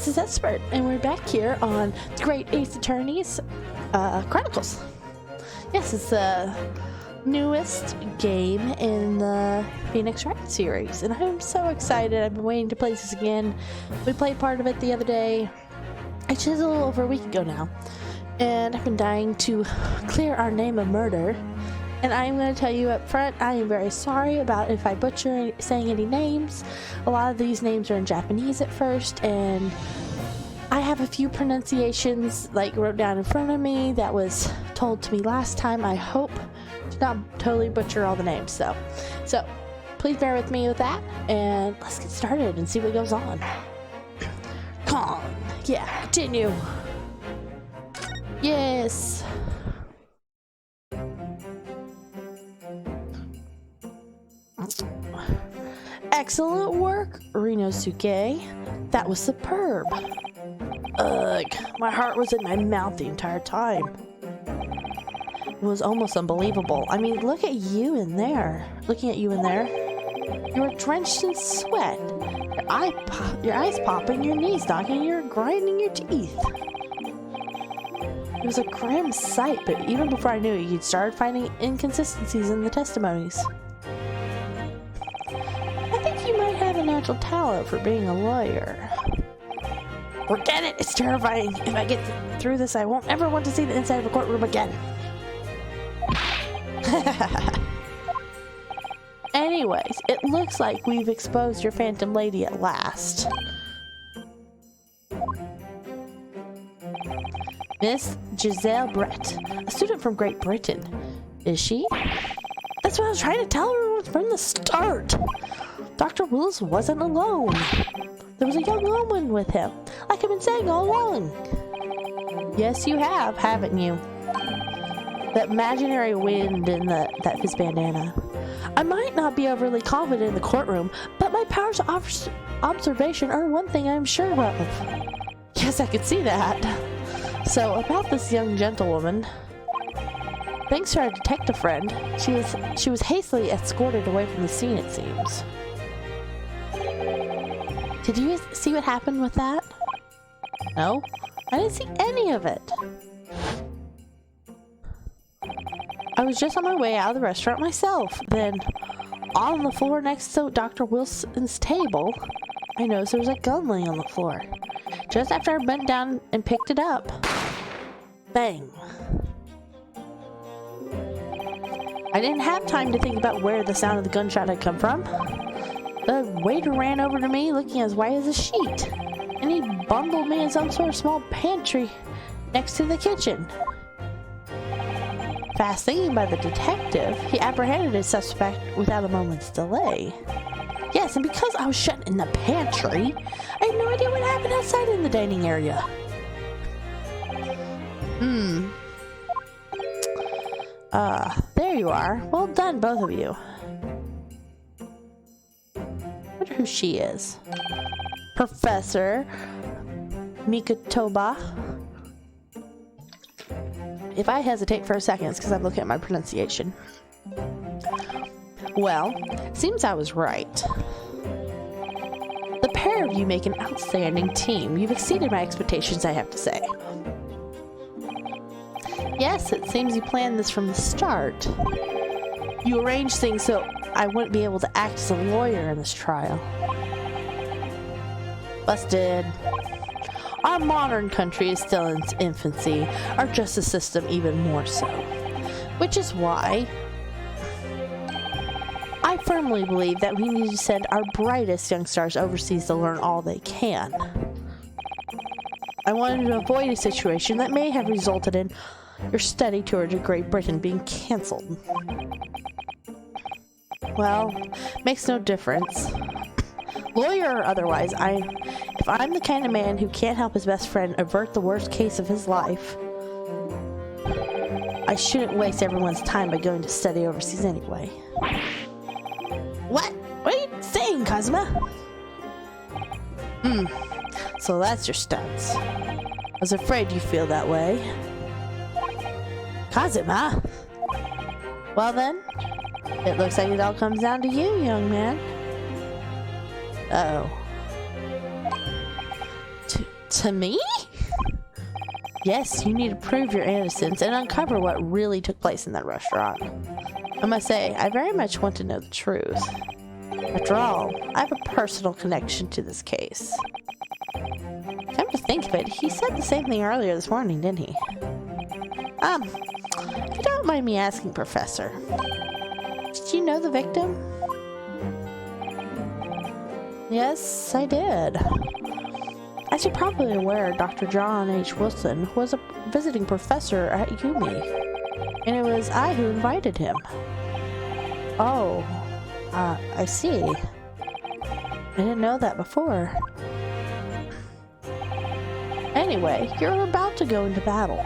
this is Expert, and we're back here on the Great Ace Attorney's Chronicles. Yes, it's the newest game in the Phoenix Wright series, and I'm so excited. I've been waiting to play this again. We played part of it the other day, actually it's a little over a week ago now, and I've been dying to clear our name of murder. And I'm going to tell you up front, I am very sorry about if I butcher saying any names. A lot of these names are in Japanese at first, and I have a few pronunciations like wrote down in front of me that was told to me last time. I hope to not totally butcher all the names, so please bear with me with that, and let's get started and see what goes on. Come on, yeah, continue. Yes. Excellent work, Rinosuke. That was superb. Ugh, my heart was in my mouth the entire time. It was almost unbelievable. I mean, look at you in there. Looking at you in there. You were drenched in sweat. Your eyes popping, your knees knocking, you're grinding your teeth. It was a grim sight, but even before I knew it, you'd started finding inconsistencies in the testimonies. A natural talent for being a lawyer. Forget it, it's terrifying. If I get through this, I won't ever want to see the inside of a courtroom again. Anyways, it looks like we've exposed your phantom lady at last. Miss Giselle Brett, a student from Great Britain. Is she? That's what I was trying to tell her from the start. Dr. Willis wasn't alone. There was a young woman with him, like I've been saying all along. Yes, you have, haven't you? That imaginary wind in that his bandana. I might not be overly confident in the courtroom, but my powers of observation are one thing I'm sure of. Yes, I could see that. So, about this young gentlewoman. Thanks to our detective friend, she was hastily escorted away from the scene, it seems. Did you see what happened with that? No, I didn't see any of it. I was just on my way out of the restaurant myself. Then, on the floor next to Dr. Wilson's table, I noticed there was a gun laying on the floor. Just after I bent down and picked it up, bang. I didn't have time to think about where the sound of the gunshot had come from. The waiter ran over to me looking as white as a sheet, and he bundled me in some sort of small pantry next to the kitchen. Fast thinking by the detective, he apprehended his suspect without a moment's delay. Yes, and because I was shut in the pantry, I had no idea what happened outside in the dining area. There you are. Well done, both of you. I wonder who she is. Professor Mikotoba. If I hesitate for a second, it's because I'm looking at my pronunciation. Well, seems I was right. The pair of you make an outstanding team. You've exceeded my expectations, I have to say. Yes, it seems you planned this from the start. You arranged things so I wouldn't be able to act as a lawyer in this trial. Busted. Our modern country is still in its infancy, our justice system even more so. Which is why I firmly believe that we need to send our brightest young stars overseas to learn all they can. I wanted to avoid a situation that may have resulted in your study tour to Great Britain being cancelled. Well, makes no difference. Lawyer or otherwise, if I'm the kind of man who can't help his best friend avert the worst case of his life, I shouldn't waste everyone's time by going to study overseas anyway. What? What are you saying, Kazuma? So that's your stance. I was afraid you feel that way. Kazuma? Well then, it looks like it all comes down to you, young man. Uh-oh. To me? Yes, you need to prove your innocence and uncover what really took place in that restaurant. I must say, I very much want to know the truth. After all, I have a personal connection to this case. Come to think of it, he said the same thing earlier this morning, didn't he? If you don't mind me asking, Professor, did you know the victim? Yes, I did. As you're probably aware, Dr. John H. Wilson was a visiting professor at UME, and it was I who invited him. Oh, I see. I didn't know that before. Anyway, you're about to go into battle.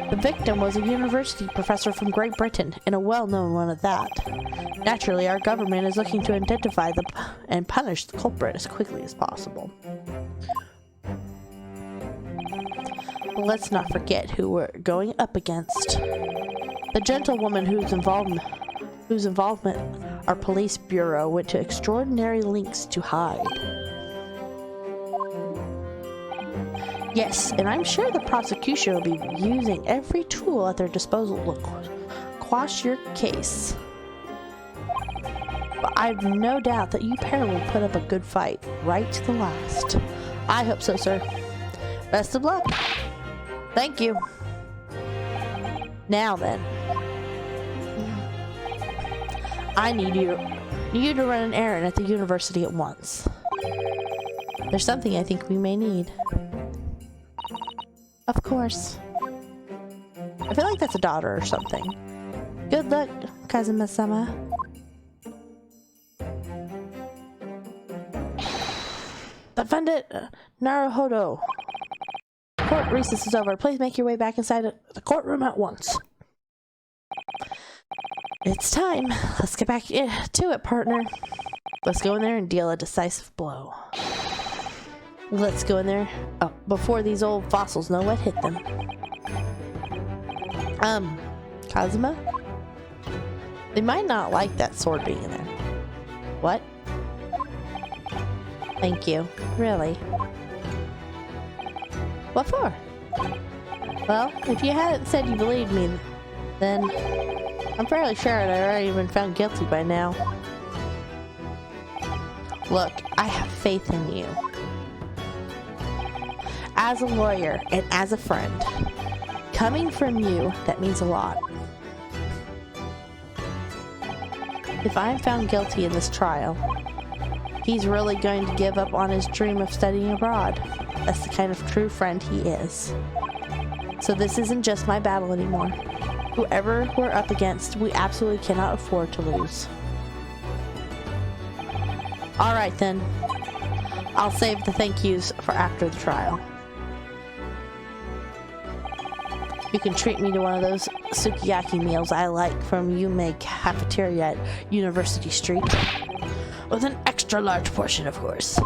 The victim was a university professor from Great Britain, and a well-known one at that. Naturally, our government is looking to identify and punish the culprit as quickly as possible. But let's not forget who we're going up against. The gentlewoman whose involvement our police bureau went to extraordinary lengths to hide. Yes, and I'm sure the prosecution will be using every tool at their disposal to quash your case. But I've no doubt that you pair will put up a good fight, right to the last. I hope so, sir. Best of luck. Thank you. Now then. I need you to run an errand at the university at once. There's something I think we may need. Of course. I feel like that's a daughter or something. Good luck, Kazuma-sama. Defendant Naruhodo. Court recess is over. Please make your way back inside the courtroom at once. It's time. Let's get back to it, partner. Let's go in there and deal a decisive blow. Let's go in there before these old fossils know what hit them. Kazuma? They might not like that sword being in there. What? Thank you. Really? What for? Well, if you hadn't said you believed me, then I'm fairly sure that I'd already been found guilty by now. Look, I have faith in you. As a lawyer and as a friend, coming from you, that means a lot. If I'm found guilty in this trial, he's really going to give up on his dream of studying abroad. That's the kind of true friend he is. So this isn't just my battle anymore. Whoever we're up against, we absolutely cannot afford to lose. Alright then. I'll save the thank yous for after the trial. You can treat me to one of those sukiyaki meals I like from Yume Cafeteria at University Street. With an extra large portion, of course.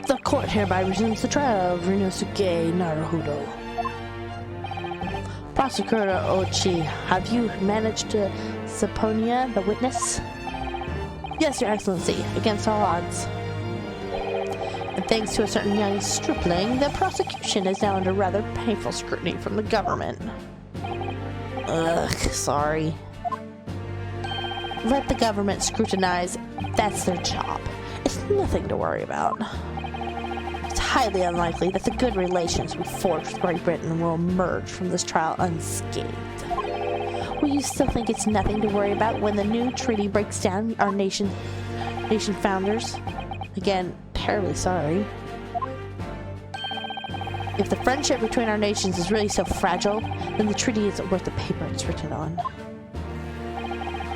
The court hereby resumes the trial of Rinosuke Naruhodo. Prosecutor Ochi, have you managed to subpoena the witness? Yes, Your Excellency, against all odds. And thanks to a certain young stripling, the prosecution is now under rather painful scrutiny from the government. Ugh, sorry. Let the government scrutinize. That's their job. It's nothing to worry about. It's highly unlikely that the good relations we forged with Great Britain will emerge from this trial unscathed. Will you still think it's nothing to worry about when the new treaty breaks down our nation founders? Again, terribly sorry. If the friendship between our nations is really so fragile, then the treaty isn't worth the paper it's written on.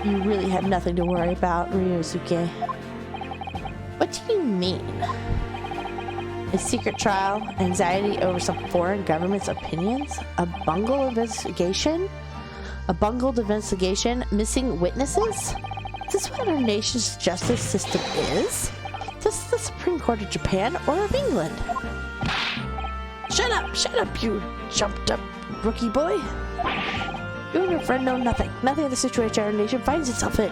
You really have nothing to worry about, Ryosuke. What do you mean? A secret trial, anxiety over some foreign government's opinions, a bungled investigation, missing witnesses? Is this what our nation's justice system is? To this the Supreme Court of Japan or of England? Shut up, you jumped up rookie boy. You and your friend know nothing of the situation our nation finds itself in.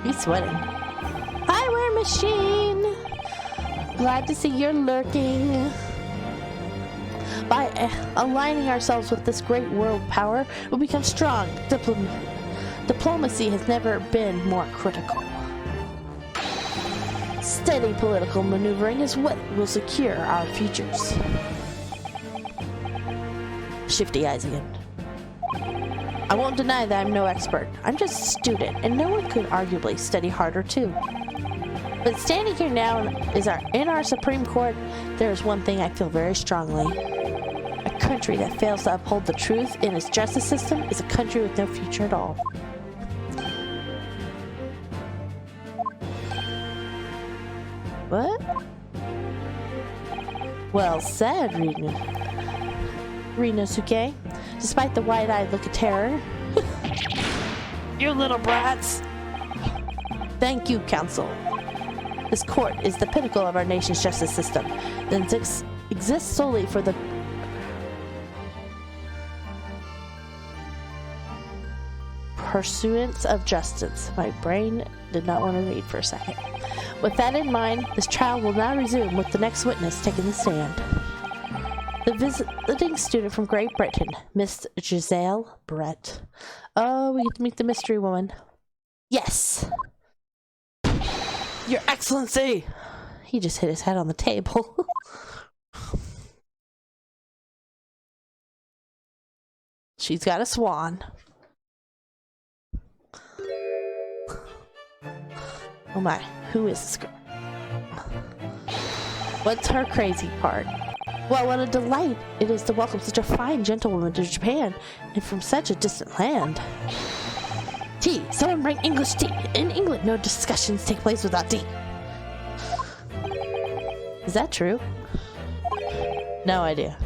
He's sweating. Eyewear machine! Glad to see you're lurking. By aligning ourselves with this great world power, we become strong. Diplomacy has never been more critical. Steady political maneuvering is what will secure our futures. Shifty eyes again. I won't deny that I'm no expert. I'm just a student, and no one could arguably study harder too. But standing here now in our Supreme Court, there is one thing I feel very strongly. A country that fails to uphold the truth in its justice system is a country with no future at all. What? Well said, Rinosuke. Despite the wide-eyed look of terror. You little brats! Thank you, Council. This court is the pinnacle of our nation's justice system. It exists solely for the pursuance of justice. My brain did not want to read for a second. With that in mind, this trial will now resume with the next witness taking the stand. The visiting student from Great Britain, Miss Giselle Brett. Oh, we get to meet the mystery woman. Yes! Your Excellency! He just hit his head on the table. She's got a swan. Oh my, who is this girl? What's her crazy part? Well, what a delight it is to welcome such a fine gentlewoman to Japan, and from such a distant land. Tea! Someone bring English tea! In England, no discussions take place without tea. Is that true? No idea.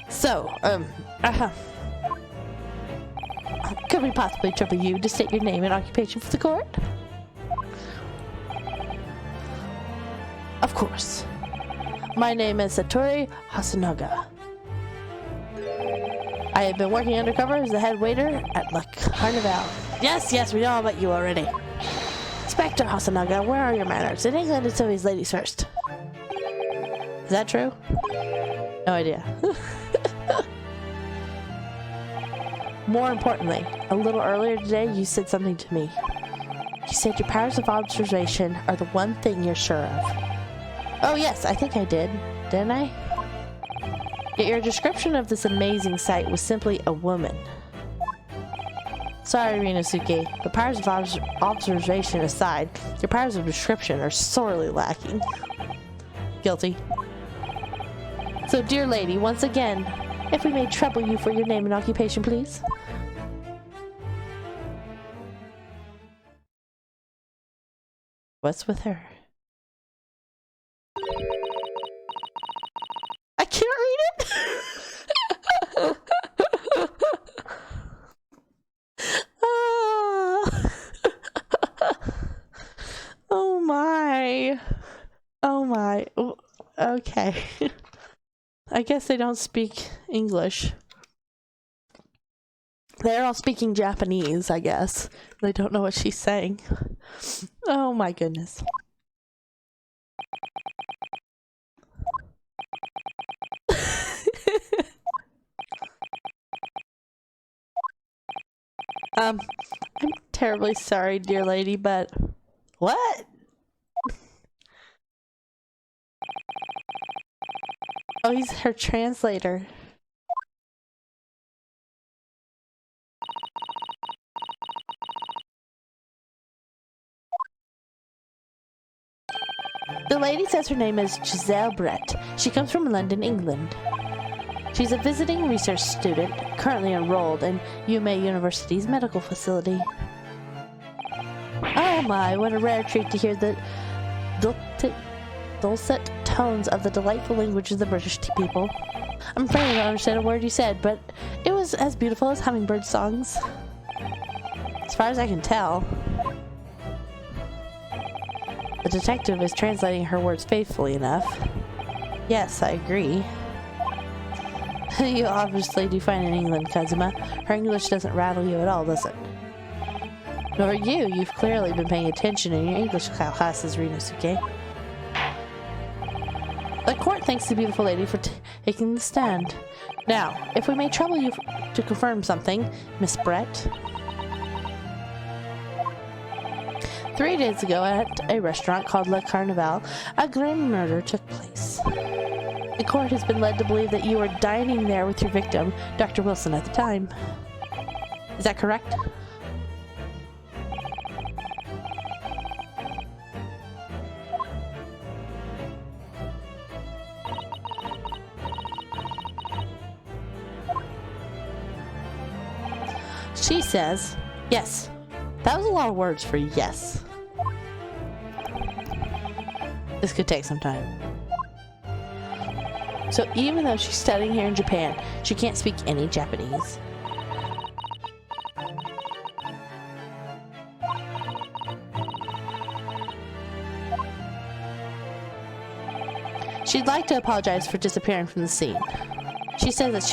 So, could we possibly trouble you to state your name and occupation for the court? Of course. My name is Satori Hasanaga. I have been working undercover as the head waiter at La Carnival. Yes, we know all about you already. Inspector Hasanaga, where are your manners? In England, it's always ladies first. Is that true? No idea. More importantly, a little earlier today, you said something to me. You said your powers of observation are the one thing you're sure of. Oh yes, I think I did. Didn't I? Yet your description of this amazing sight was simply a woman. Sorry, Rinosuke, but powers of observation aside, your powers of description are sorely lacking. Guilty. So, dear lady, once again, if we may trouble you for your name and occupation, please. What's with her? I can't read it! Oh my. Oh my. Okay. I guess they don't speak English. They're all speaking Japanese, I guess. They don't know what she's saying. Oh my goodness. I'm terribly sorry, dear lady, but what? Oh, he's her translator. The lady says her name is Giselle Brett. She comes from London, England. She's a visiting research student, currently enrolled in UMA University's medical facility. Oh my, what a rare treat to hear the dulcet tones of the delightful language of the British people. I'm afraid I don't understand a word you said, but it was as beautiful as hummingbird songs. As far as I can tell. The detective is translating her words faithfully enough. Yes, I agree. You obviously do fine in England, Kazuma. Her English doesn't rattle you at all, does it? Nor you. You've clearly been paying attention in your English classes, Rinosuke. The court thanks the beautiful lady for taking the stand. Now, if we may trouble you to confirm something, Miss Brett. 3 days ago at a restaurant called Le Carnaval, a grim murder took place. The court has been led to believe that you were dining there with your victim, Dr. Wilson, at the time. Is that correct? She says, yes. That was a lot of words for yes. This could take some time. So even though she's studying here in Japan, she can't speak any Japanese. She'd like to apologize for disappearing from the scene. She says that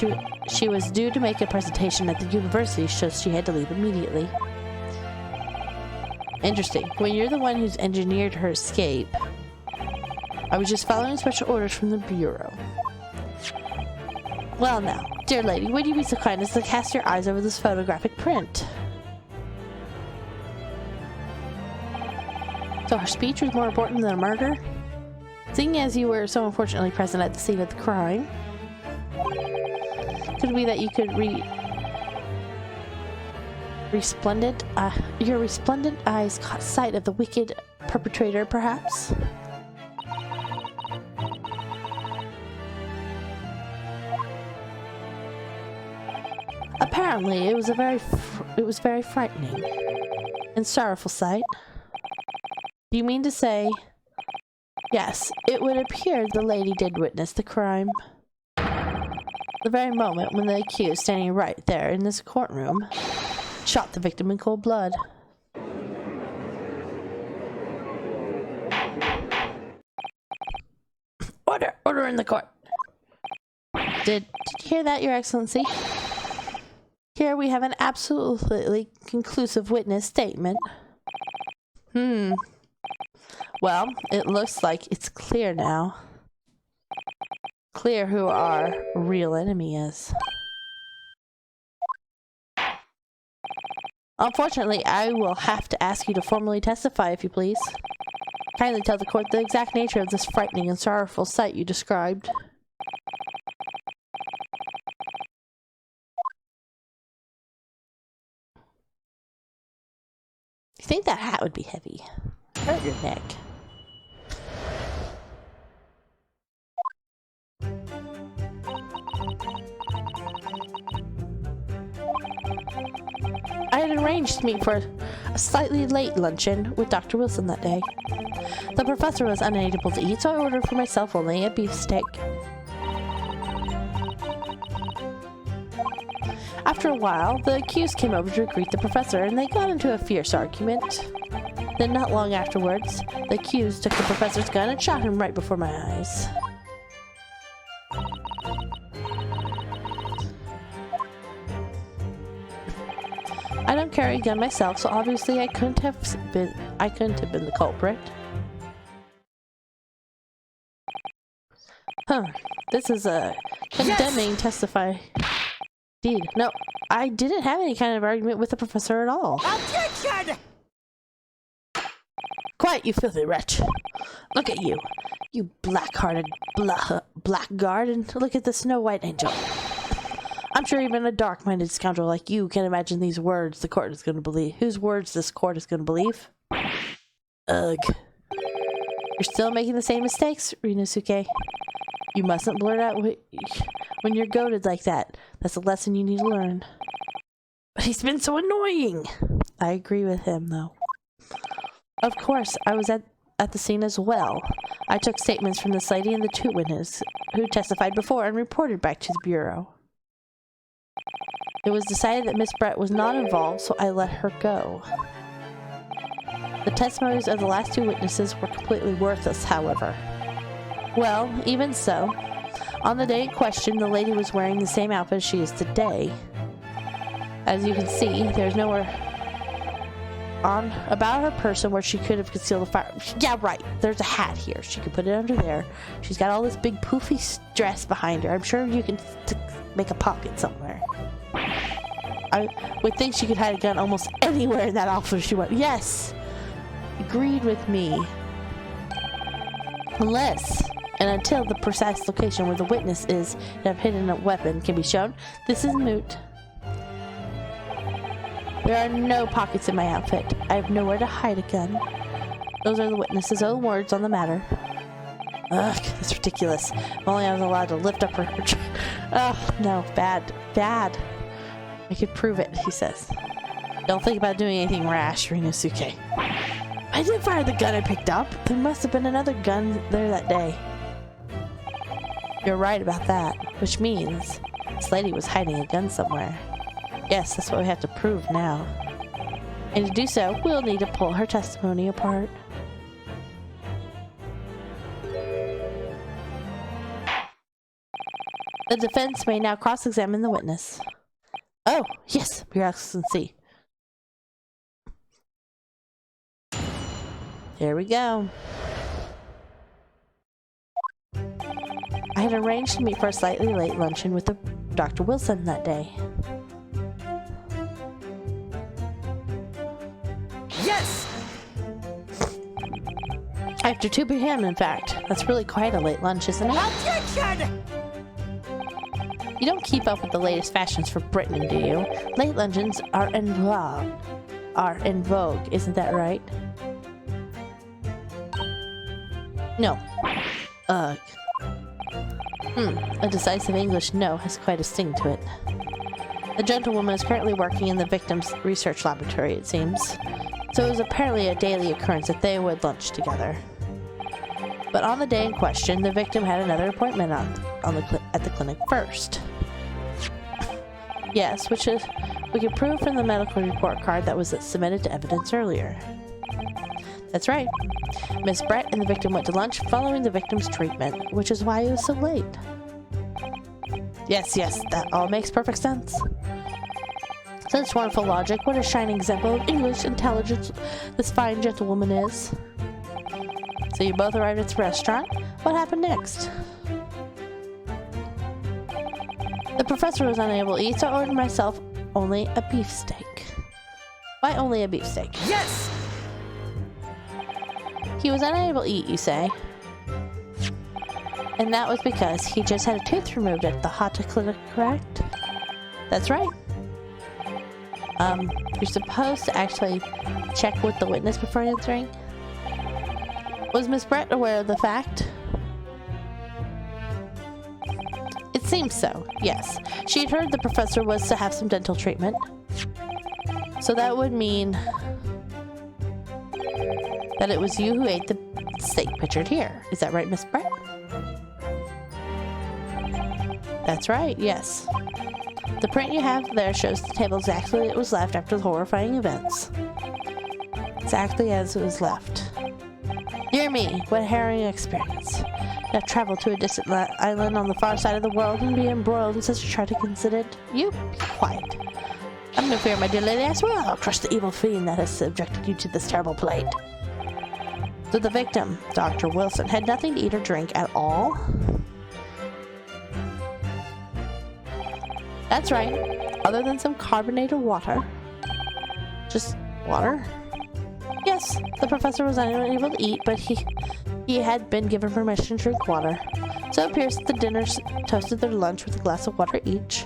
she was due to make a presentation at the university, so she had to leave immediately. Interesting. When you're the one who's engineered her escape, I was just following special orders from the Bureau. Well now, dear lady, would you be so kind as to cast your eyes over this photographic print? So her speech was more important than a murder? Seeing as you were so unfortunately present at the scene of the crime, could it be that you could your resplendent eyes caught sight of the wicked perpetrator, perhaps? Apparently, it was very frightening and sorrowful sight. Do you mean to say? Yes, it would appear the lady did witness the crime. The very moment when the accused, standing right there in this courtroom, shot the victim in cold blood. Order in the court. Did you hear that, Your Excellency? Here we have an absolutely conclusive witness statement. Well, it looks like it's clear now. Clear who our real enemy is. Unfortunately, I will have to ask you to formally testify, if you please. Kindly tell the court the exact nature of this frightening and sorrowful sight you described. You think that hat would be heavy? Hurt your neck. I had arranged to meet for a slightly late luncheon with Dr. Wilson that day. The professor was unable to eat, so I ordered for myself only a beefsteak. After a while, the accused came over to greet the professor, and they got into a fierce argument. Then, not long afterwards, the accused took the professor's gun and shot him right before my eyes. I don't carry a gun myself, so obviously I couldn't have been the culprit. This is a condemning testify. Indeed. No, I didn't have any kind of argument with the professor at all. Objection! Quiet, you filthy wretch. Look at you. You black-hearted blackguard, and look at the Snow White Angel. I'm sure even a dark-minded scoundrel like you can imagine these words the court is going to believe. Whose words this court is going to believe? Ugh. You're still making the same mistakes, Rinosuke. You mustn't blurt out when you're goaded like that. That's a lesson you need to learn. But he's been so annoying. I agree with him, though. Of course, I was at the scene as well. I took statements from this lady and the two witnesses who testified before and reported back to the Bureau. It was decided that Miss Brett was not involved, so I let her go. The testimonies of the last two witnesses were completely worthless, however. Well, even so, on the day in question, the lady was wearing the same outfit she is today. As you can see, there's nowhere about her person where she could have concealed a fire. Yeah, right. There's a hat here. She could put it under there. She's got all this big poofy dress behind her. I'm sure you can make a pocket somewhere. I would think she could hide a gun almost anywhere in that office she went. Yes! Agreed with me. Unless and until the precise location where the witness is and have hidden a weapon can be shown, this is moot. There are no pockets in my outfit. I have nowhere to hide a gun. Those are the witness's own words on the matter. Ugh, that's ridiculous. If only I was allowed to lift up her... Ugh, no, bad. Bad. I could prove it, he says. Don't think about doing anything rash, Rinosuke. I didn't fire the gun I picked up. There must have been another gun there that day. You're right about that, which means this lady was hiding a gun somewhere. Yes, that's what we have to prove now. And to do so, we'll need to pull her testimony apart. The defense may now cross-examine the witness. Oh, yes, Your Excellency. Here we go. I had arranged to meet for a slightly late luncheon with Dr. Wilson that day. Yes! After 2 p.m., in fact. That's really quite a late lunch, isn't it? Objection! You don't keep up with the latest fashions for Britain, do you? Late luncheons are in vogue, isn't that right? No. Ugh. A decisive English no has quite a sting to it. The gentlewoman is currently working in the victim's research laboratory, it seems. So it was apparently a daily occurrence that they would lunch together. But on the day in question, the victim had another appointment at the clinic first. Yes, which is we can prove from the medical report card that was submitted to evidence earlier. That's right. Miss Brett and the victim went to lunch following the victim's treatment, which is why it was so late. Yes, that all makes perfect sense. Such wonderful logic. What a shining example of English intelligence this fine gentlewoman is. So you both arrived at the restaurant. What happened next? The professor was unable to eat, so I ordered myself only a beefsteak. Why only a beefsteak? Yes! He was unable to eat, you say? And that was because he just had a tooth removed at the Hata clinic, correct? That's right. You're supposed to actually check with the witness before answering. Was Miss Brett aware of the fact? It seems so, yes. She had heard the professor was to have some dental treatment. So that would mean that it was you who ate the steak pictured here. Is that right, Miss Brett? That's right, yes. The print you have there shows the table exactly as it was left after the horrifying events. Exactly as it was left. Dear me, what a harrowing experience. To have traveled to a distant island on the far side of the world and be embroiled in such a tragic incident. You be quiet. I'm no fear, my dear lady, I swear I'll crush the evil fiend that has subjected you to this terrible plight. So the victim, Dr. Wilson, had nothing to eat or drink at all? That's right, other than some carbonated water. Just water? Yes, the professor was unable to eat, but he had been given permission to drink water. So it appears that the dinners toasted their lunch with a glass of water each.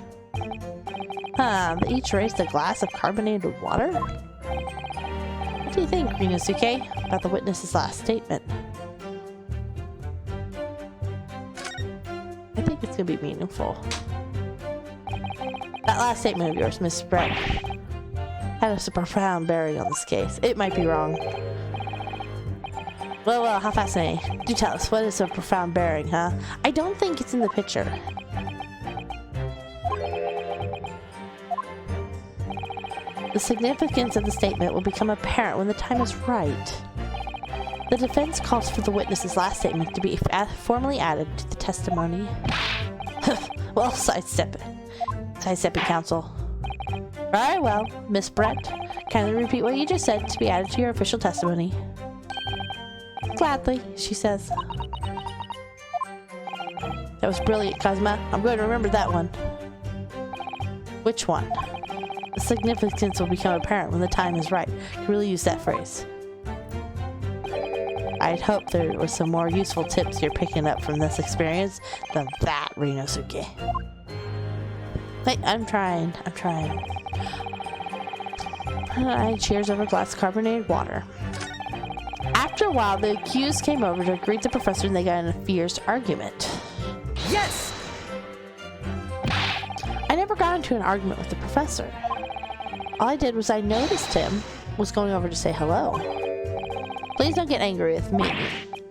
They each raised a glass of carbonated water? What do you think, Rinosuke, about the witness's last statement? I think it's gonna be meaningful. That last statement of yours, Miss Brett, had a profound bearing on this case. It might be wrong. Well, how fascinating. Do tell us, what is a profound bearing, huh? I don't think it's in the picture. The significance of the statement will become apparent when the time is right. The defense calls for the witness's last statement to be formally added to the testimony. Well, sidestepping counsel. Very well, Miss Brett. Kindly repeat what you just said to be added to your official testimony. Gladly, she says. That was brilliant, Cosma. I'm going to remember that one. Which one? The significance will become apparent when the time is right. You can really use that phrase. I'd hope there were some more useful tips you're picking up from this experience than that, Rinosuke. Hey, I'm trying. I cheers over a glass of carbonated water. After a while, the accused came over to greet the professor and they got in a fierce argument. Yes! I never got into an argument with the professor. All I did was I noticed him was going over to say hello. Please don't get angry with me.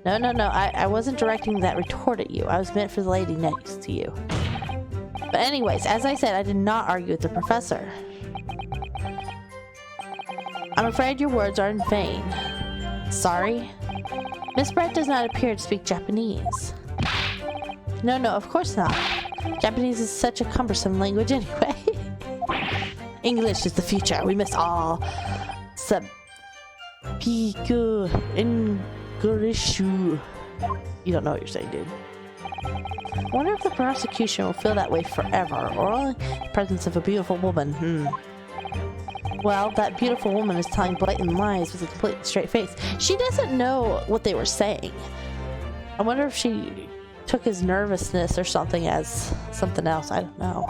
No, I wasn't directing that retort at you. I was meant for the lady next to you. But anyways, as I said, I did not argue with the professor. I'm afraid your words are in vain. Sorry? Miss Brett does not appear to speak Japanese. No, of course not. Japanese is such a cumbersome language anyway. English is the future. We must all speak English. You don't know what you're saying, dude. I wonder if the prosecution will feel that way forever, or only in the presence of a beautiful woman. Well, that beautiful woman is telling blatant lies with a completely straight face. She doesn't know what they were saying. I wonder if she took his nervousness or something as something else. I don't know.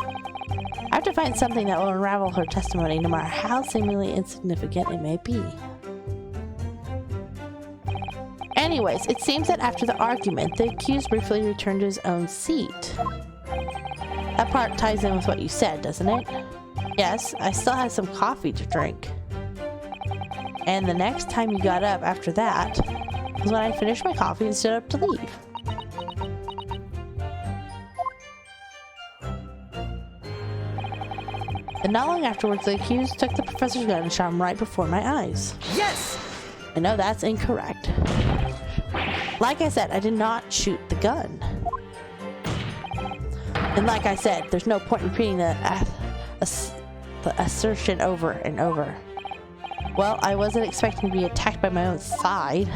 I have to find something that will unravel her testimony, no matter how seemingly insignificant it may be. Anyways, it seems that after the argument, the accused briefly returned to his own seat. That part ties in with what you said, doesn't it? Yes, I still had some coffee to drink. And the next time you got up after that was when I finished my coffee and stood up to leave. And not long afterwards, the accused took the professor's gun and shot him right before my eyes. Yes! I know that's incorrect. Like I said, I did not shoot the gun. And like I said, there's no point in repeating the assertion over and over. Well, I wasn't expecting to be attacked by my own side.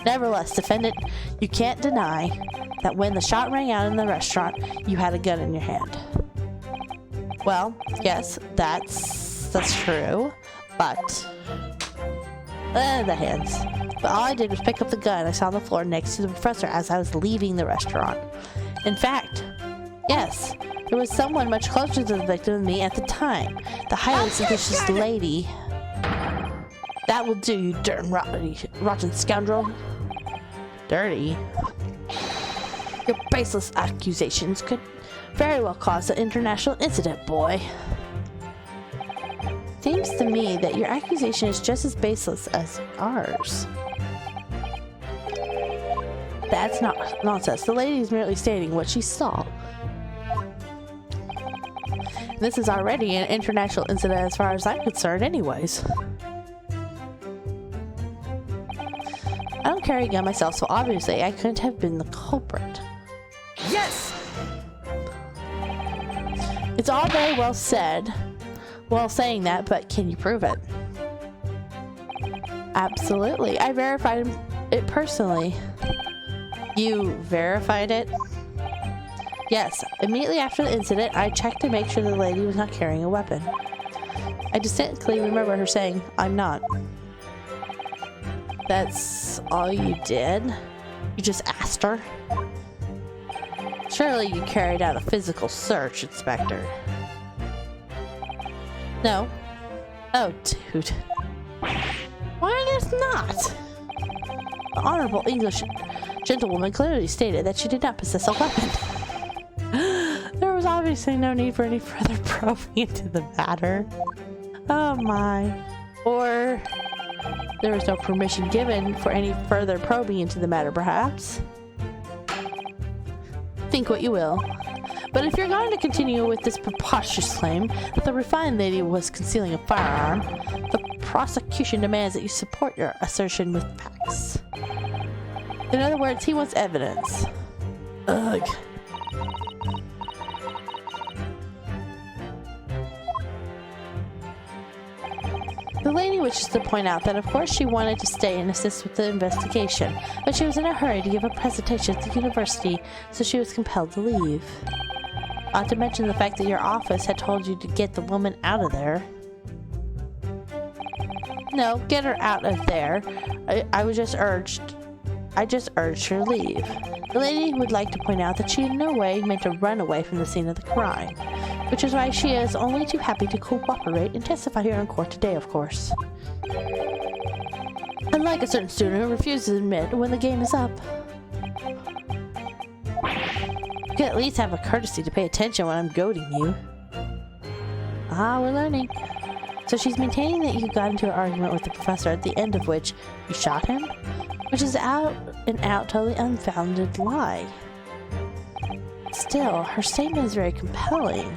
Nevertheless, defendant, you can't deny that when the shot rang out in the restaurant, you had a gun in your hand. Well, yes, that's true, but the hands. But all I did was pick up the gun I saw on the floor next to the professor as I was leaving the restaurant. In fact, yes, there was someone much closer to the victim than me at the time. The highly suspicious lady. That will do, you dirty, rotten scoundrel. Dirty? Your baseless accusations could very well cause an international incident, boy. Seems to me that your accusation is just as baseless as ours. That's not nonsense. The lady is merely stating what she saw. This is already an international incident as far as I'm concerned anyways. I don't carry a gun myself, so obviously I couldn't have been the culprit. Yes! It's all very well said, saying that, but can you prove it? Absolutely. I verified it personally. You verified it? Yes. Immediately after the incident, I checked to make sure the lady was not carrying a weapon. I distinctly remember her saying, "I'm not." That's all you did? You just asked her? Surely you carried out a physical search, Inspector. No. Oh, dude. Why on earth not? The Honorable English gentlewoman clearly stated that she did not possess a weapon. There was obviously no need for any further probing into the matter. Oh my. Or there was no permission given for any further probing into the matter, perhaps. Think what you will. But if you're going to continue with this preposterous claim that the refined lady was concealing a firearm, the prosecution demands that you support your assertion with facts. In other words, he wants evidence. Ugh. The lady wishes to point out that of course she wanted to stay and assist with the investigation, but she was in a hurry to give a presentation at the university, so she was compelled to leave. Not to mention the fact that your office had told you to get the woman out of there. No, get her out of there. I just urged her to leave. The lady would like to point out that she in no way meant to run away from the scene of the crime, which is why she is only too happy to cooperate and testify here in court today, of course. Unlike a certain student who refuses to admit when the game is up. You can at least have a courtesy to pay attention when I'm goading you. Ah, we're learning. So she's maintaining that you got into an argument with the professor, at the end of which you shot him? Which is out and out totally unfounded lie. Still, her statement is very compelling.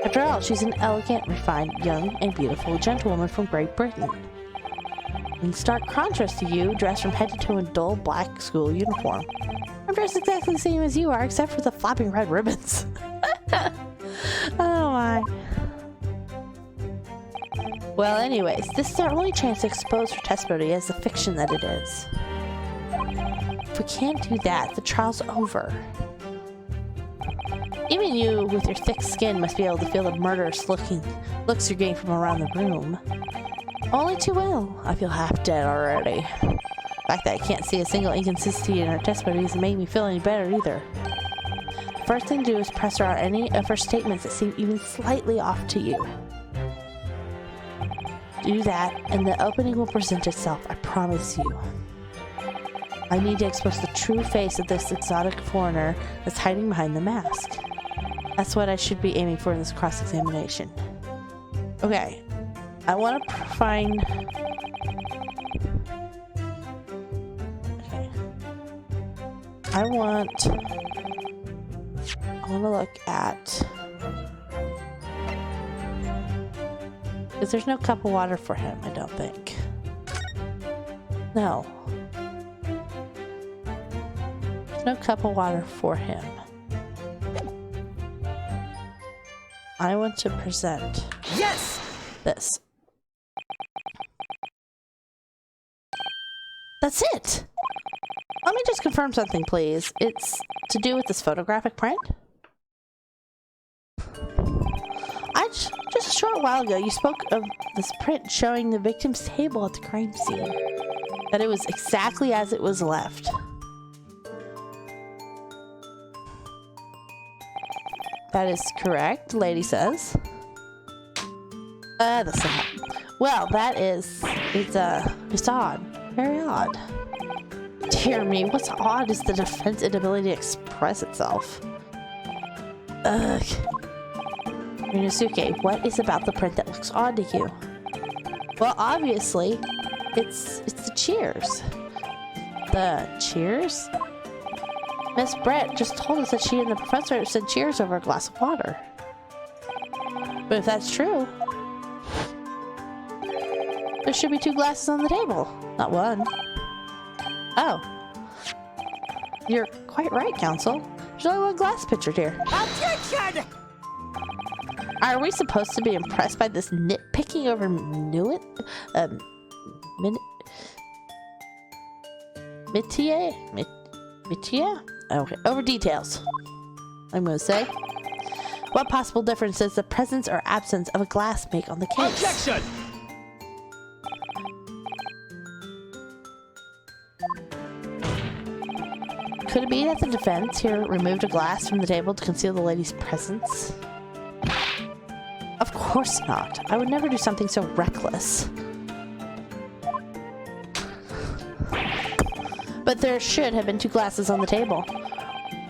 After all, she's an elegant, refined, young, and beautiful gentlewoman from Great Britain. In stark contrast to you, dressed from head to toe in dull black school uniform. I'm dressed exactly the same as you are, except for the flapping red ribbons. Oh my. Well, anyways, this is our only chance to expose her testimony as the fiction that it is. If we can't do that, the trial's over. Even you, with your thick skin, must be able to feel the murderous looks you're getting from around the room. Only too well. I feel half dead already. The fact that I can't see a single inconsistency in her testimony doesn't make me feel any better either. The first thing to do is press her on any of her statements that seem even slightly off to you. Do that, and the opening will present itself, I promise you. I need to expose the true face of this exotic foreigner that's hiding behind the mask. That's what I should be aiming for in this cross-examination. Okay. I want to find... Okay. I want to look at... Because there's no cup of water for him, I don't think. No. There's no cup of water for him. I want to present this. That's it! Let me just confirm something, please. It's to do with this photographic print? Just a short while ago, you spoke of this print showing the victim's table at the crime scene. That it was exactly as it was left. That is correct, the lady says. That's not. Well, that is... It's odd. Very odd. Dear me, what's odd is the defense's inability to express itself. Ugh. Rinosuke, what is about the print that looks odd to you? Well, obviously, it's the cheers. The cheers? Miss Brett just told us that she and the professor said cheers over a glass of water. But if that's true, there should be 2 glasses on the table, not 1. Oh. You're quite right, Counsel. There's only 1 glass pictured here. Objection! Are we supposed to be impressed by this nitpicking over Métier? Okay, over details. I'm gonna say. What possible difference does the presence or absence of a glass make on the case? Objection! Could it be that the defense here removed a glass from the table to conceal the lady's presence? Of course not. I would never do something so reckless. But there should have been 2 glasses on the table.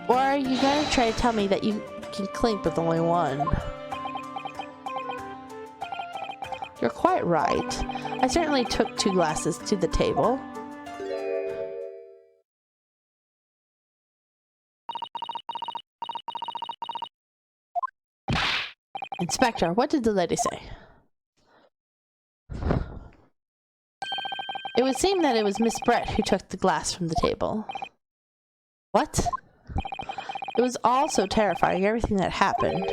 Or are you going to try to tell me that you can clink with only 1? You're quite right. I certainly took 2 glasses to the table. Inspector, what did the lady say? It would seem that it was Miss Brett who took the glass from the table. What? It was all so terrifying, everything that happened.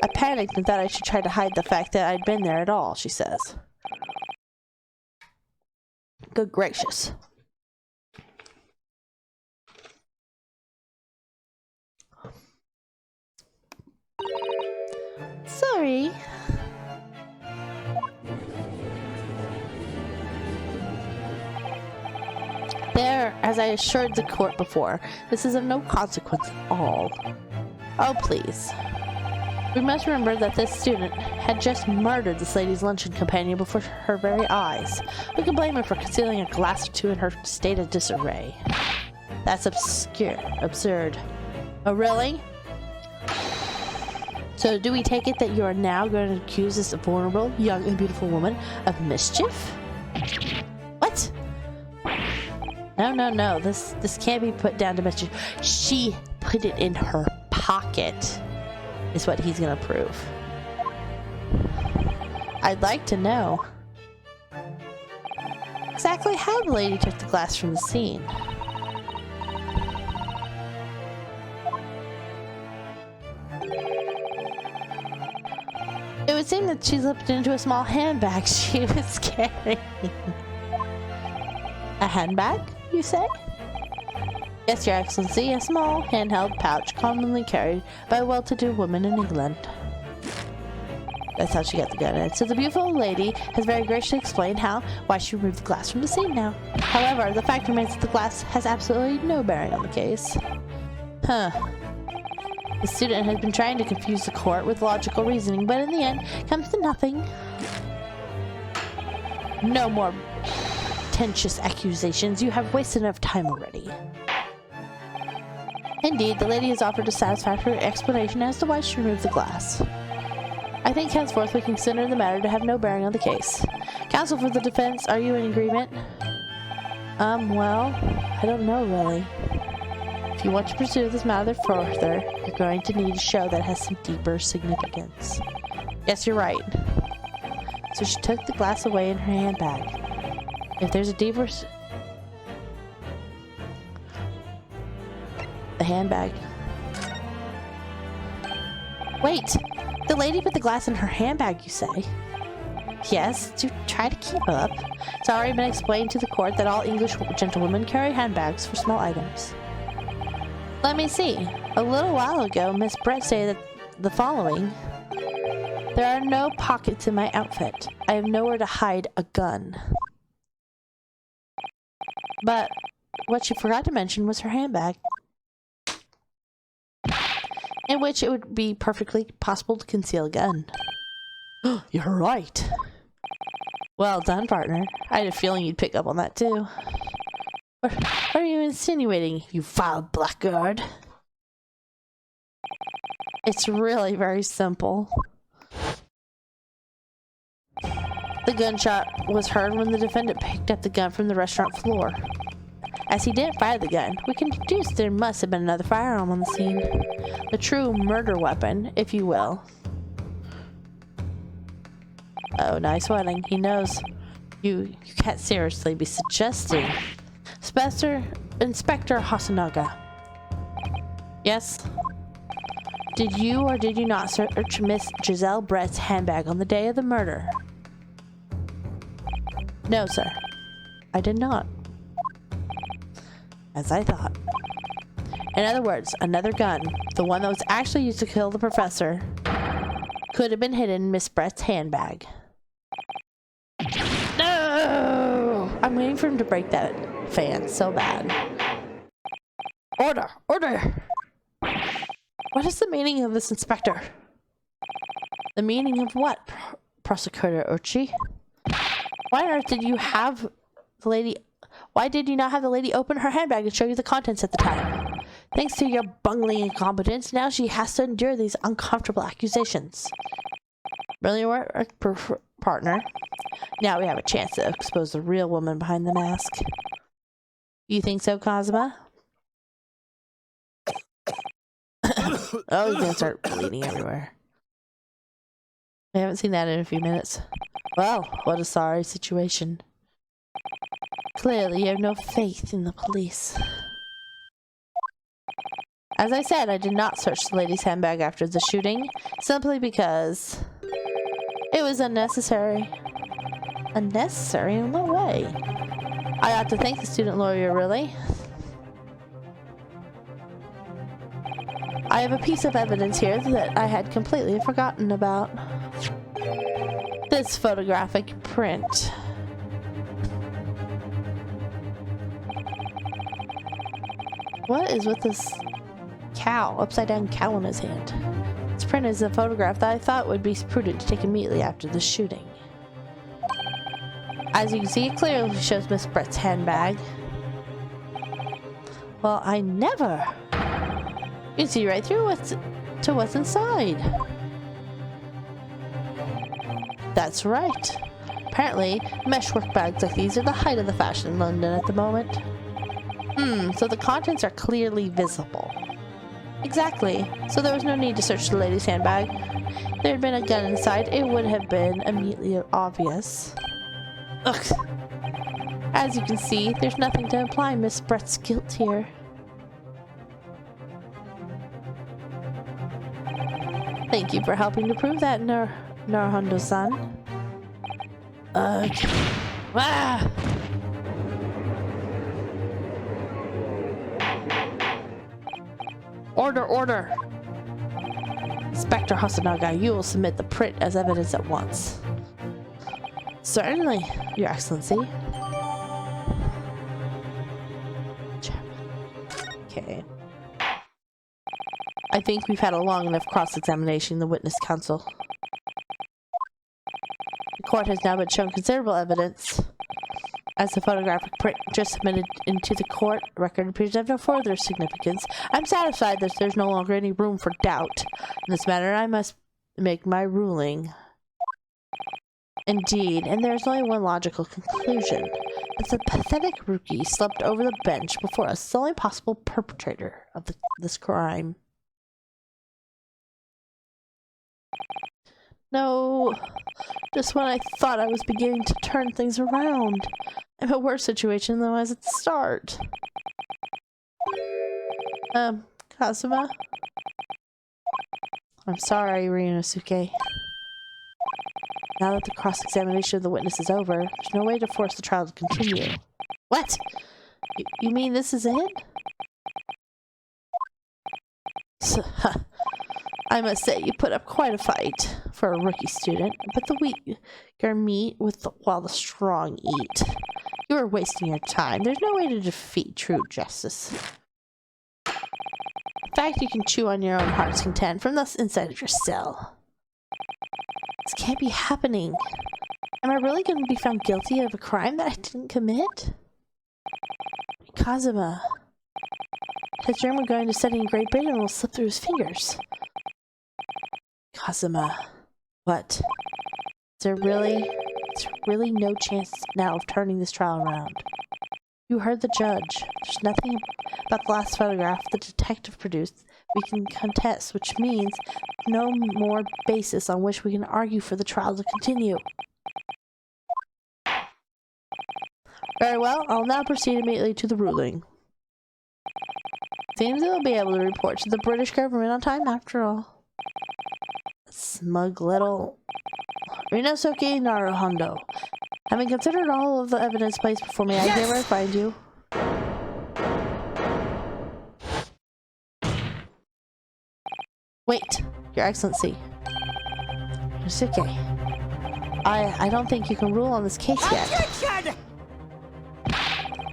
I panicked and thought I should try to hide the fact that I'd been there at all, she says. Good gracious. Sorry. There, as I assured the court before, this is of no consequence at all. Oh, please. We must remember that this student had just murdered this lady's luncheon companion before her very eyes. We can blame her for concealing a glass or two in her state of disarray. That's absurd. Oh, really? So do we take it that you are now going to accuse this vulnerable, young and beautiful woman of mischief? What? No. This can't be put down to mischief. She put it in her pocket, is what he's gonna prove. I'd like to know exactly how the lady took the glass from the scene. It would seem that she slipped into a small handbag she was carrying. A handbag, you say? Yes, Your Excellency, a small handheld pouch commonly carried by a well-to-do woman in England. That's how she got the gun in. So the beautiful lady has very graciously explained why she removed the glass from the scene now. However, the fact remains that the glass has absolutely no bearing on the case. Huh. The student has been trying to confuse the court with logical reasoning, but in the end, comes to nothing. No more pretentious accusations. You have wasted enough time already. Indeed, the lady has offered a satisfactory explanation as to why she removed the glass. I think henceforth we can consider the matter to have no bearing on the case. Counsel for the defense, are you in agreement? Well, I don't know really. If you want to pursue this matter further, you're going to need to show that it has some deeper significance. Yes, you're right. So she took the glass away in her handbag. If there's a deeper... The handbag. Wait! The lady put the glass in her handbag, you say? Yes, to try to keep up. It's already been explained to the court that all English gentlewomen carry handbags for small items. Let me see. A little while ago, Miss Brett said that the following. There are no pockets in my outfit. I have nowhere to hide a gun. But what she forgot to mention was her handbag, in which it would be perfectly possible to conceal a gun. You're right. Well done, partner. I had a feeling you'd pick up on that too. What are you insinuating, you vile blackguard? It's really very simple. The gunshot was heard when the defendant picked up the gun from the restaurant floor. As he didn't fire the gun, we can deduce there must have been another firearm on the scene. A true murder weapon, if you will. Oh, nice wedding. He knows. You can't seriously be suggesting. Inspector Hasanaga. Yes? Did you or did you not search Miss Giselle Brett's handbag on the day of the murder? No, sir. I did not. As I thought. In other words, another gun, the one that was actually used to kill the professor, could have been hidden in Miss Brett's handbag. No! I'm waiting for him to break that fan so bad. Order! Order! What is the meaning of this, Inspector? The meaning of what, Prosecutor Uchi? Why on earth did you have the lady... Why did you not have the lady open her handbag and show you the contents at the time? Thanks to your bungling incompetence, now she has to endure these uncomfortable accusations. Brilliant work, partner. Now we have a chance to expose the real woman behind the mask. You think so, Cosma? Oh, he's gonna start bleeding everywhere. I haven't seen that in a few minutes. Well, what a sorry situation. Clearly, you have no faith in the police. As I said, I did not search the lady's handbag after the shooting, simply because it was unnecessary. Unnecessary? In what way? I ought to thank the student lawyer, really. I have a piece of evidence here that I had completely forgotten about. This photographic print. What is with this cow, upside down cow in his hand? This print is a photograph that I thought would be prudent to take immediately after the shooting. As you can see, it clearly shows Miss Brett's handbag. Well, I never. You can see right through what's inside. That's right. Apparently, meshwork bags like these are the height of the fashion in London at the moment. So the contents are clearly visible. Exactly. So there was no need to search the lady's handbag. If there had been a gun inside, it would have been immediately obvious. Ugh. As you can see, there's nothing to imply Miss Brett's guilt here. Thank you for helping to prove that, Naruhondo-san. Ah! Order, order! Inspector Hasanaga, you will submit the print as evidence at once. Certainly, Your Excellency. Okay. I think we've had a long enough cross-examination in the witness council. The court has now been shown considerable evidence. As the photographic print just submitted into the court record appears to have no further significance, I'm satisfied that there's no longer any room for doubt. In this matter, I must make my ruling. Indeed, and there's only one logical conclusion. That the pathetic rookie slept over the bench before us, the only possible perpetrator of this crime. No, just when I thought I was beginning to turn things around. I'm in a worse situation than I was at the start. Kazuma? I'm sorry, Ryunosuke. Now that the cross-examination of the witness is over, there's no way to force the trial to continue. What? You mean this is it? I must say, you put up quite a fight for a rookie student, but the weaker meet while the strong eat. You are wasting your time. There's no way to defeat true justice. In fact, you can chew on your own heart's content from the inside of your cell. This can't be happening. Am I really going to be found guilty of a crime that I didn't commit? Kazuma. His dream of going to study in Great Britain will slip through his fingers. Kazuma. What? There's really no chance now of turning this trial around. You heard the judge. There's nothing about the last photograph the detective produced we can contest, which means no more basis on which we can argue for the trial to continue. Very well, I'll now proceed immediately to the ruling. Seems they'll be able to report to the British government on time after all. Smug little Ryunosuke Naruhondo. Having considered all of the evidence placed before me, I hereby find you. Wait, Your Excellency. Ryunosuke. I don't think you can rule on this case yet.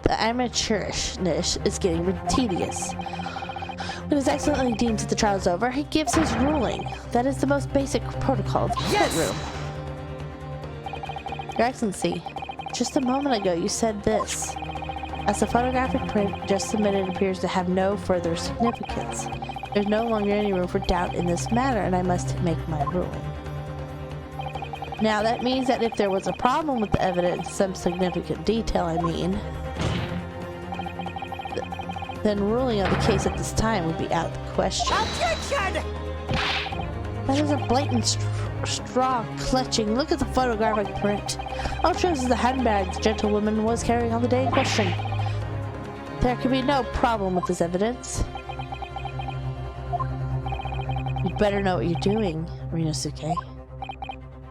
The amateurishness is getting tedious. When His Excellency deems that the trial is over, he gives his ruling. That is the most basic protocol of the courtroom. Your Excellency, just a moment ago you said this. As the photographic print just submitted appears to have no further significance, there's no longer any room for doubt in this matter, and I must make my ruling. Now that means that if there was a problem with the evidence, some significant detail I mean, then ruling on the case at this time would be out of the question. That is a blatant straw clutching. Look at the photographic print. All it shows is the handbag the gentlewoman was carrying on the day in question. There can be no problem with this evidence. You'd better know what you're doing, Rinosuke.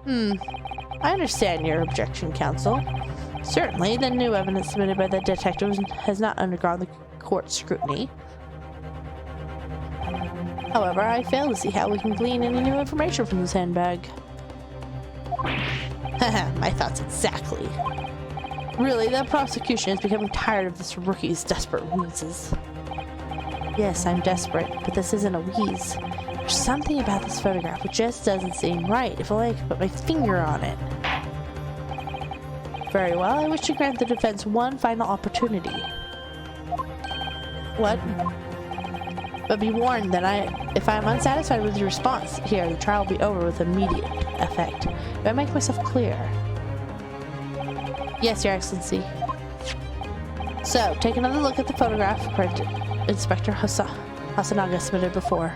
I understand your objection, counsel. Certainly, the new evidence submitted by the detectives has not undergone the court scrutiny. However, I fail to see how we can glean any new information from this handbag. Haha, my thoughts exactly. Really, the prosecution is becoming tired of this rookie's desperate wheezes. Yes, I'm desperate, but this isn't a wheeze. There's something about this photograph which just doesn't seem right, if only I could put my finger on it. Very well, I wish to grant the defense one final opportunity. What? But be warned that if I am unsatisfied with your response here, the trial will be over with immediate effect. Do I make myself clear? Yes, Your Excellency. So, take another look at the photograph Inspector Hasanaga submitted before.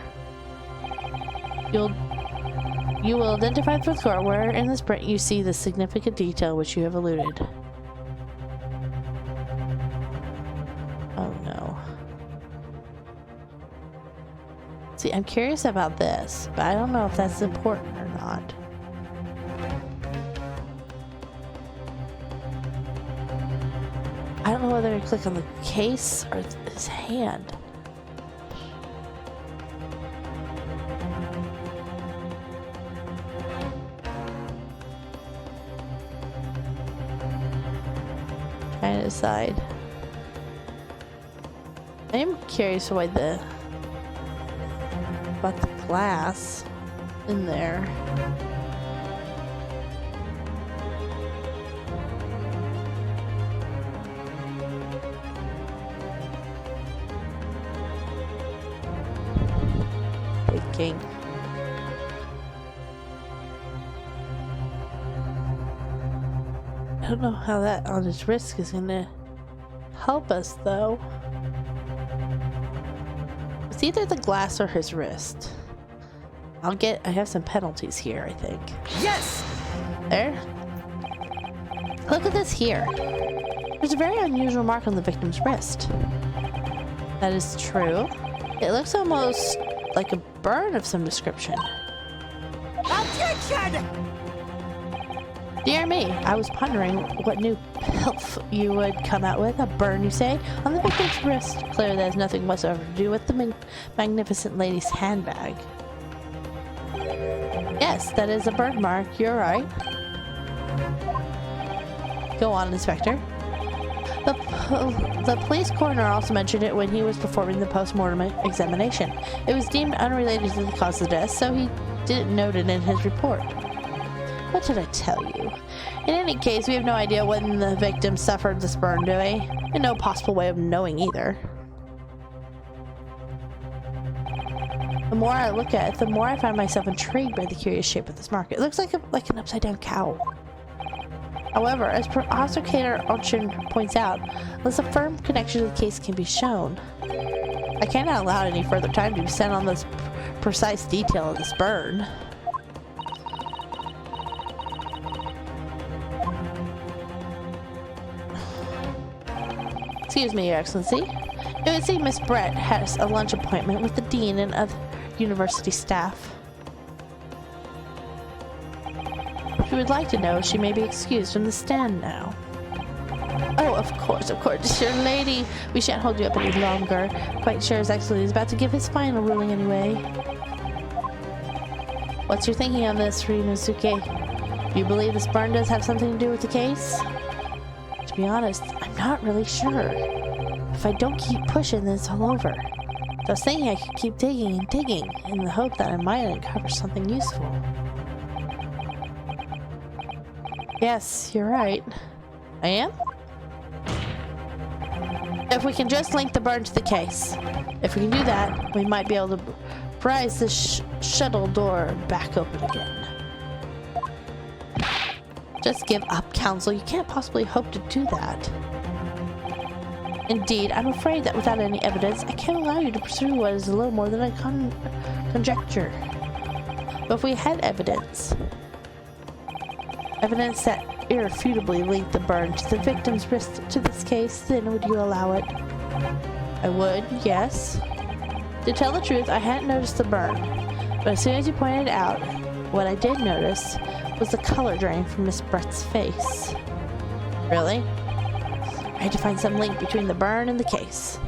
You will identify the court where in this print you see the significant detail which you have alluded. Oh no. See, I'm curious about this, but I don't know if that's important or not. I don't know whether to click on the case or his hand. Trying to decide. I am curious why about the glass in there. Thinking. I don't know how that on his wrist is gonna help us though. It's either the glass or his wrist. I have some penalties here, I think. Yes! There. Look at this here. There's a very unusual mark on the victim's wrist. That is true. It looks almost like a burn of some description. Objection! Dear me, I was pondering what new filth you would come out with. A burn, you say? On the victim's wrist. Clearly that has nothing whatsoever to do with the magnificent lady's handbag. Yes, that is a burn mark. You're right. Go on, Inspector. The police coroner also mentioned it when he was performing the post-mortem examination. It was deemed unrelated to the cause of death, so he didn't note it in his report. What did I tell you? In any case, we have no idea when the victim suffered this burn, do we? And no possible way of knowing either. The more I look at it, the more I find myself intrigued by the curious shape of this mark. It looks like an upside-down cow. However, as Prosecutor Ochin points out, unless a firm connection to the case can be shown, I cannot allow any further time to be spent on this precise detail of this burn. Excuse me, Your Excellency. It would seem Miss Brett has a lunch appointment with the dean and other university staff. If you would like to know, she may be excused from the stand now. Oh, of course, dear lady. We shan't hold you up any longer. Quite sure His Excellency is about to give his final ruling anyway. What's your thinking on this, Rinosuke? Do you believe this burn does have something to do with the case? To be honest, I'm not really sure. If I don't keep pushing, then it's all over. So I was thinking I could keep digging and digging in the hope that I might uncover something useful. Yes, you're right. I am? If we can just link the burn to the case. If we can do that, we might be able to prise the shuttle door back open again. Just give up, counsel. You can't possibly hope to do that. Indeed, I'm afraid that without any evidence, I can't allow you to pursue what is a little more than a conjecture. But if we had evidence that irrefutably linked the burn to the victim's wrist to this case, then would you allow it? I would, yes. To tell the truth, I hadn't noticed the burn, but as soon as you pointed it out, what I did notice was the color drain from Miss Brett's face. Really? I had to find some link between the burn and the case.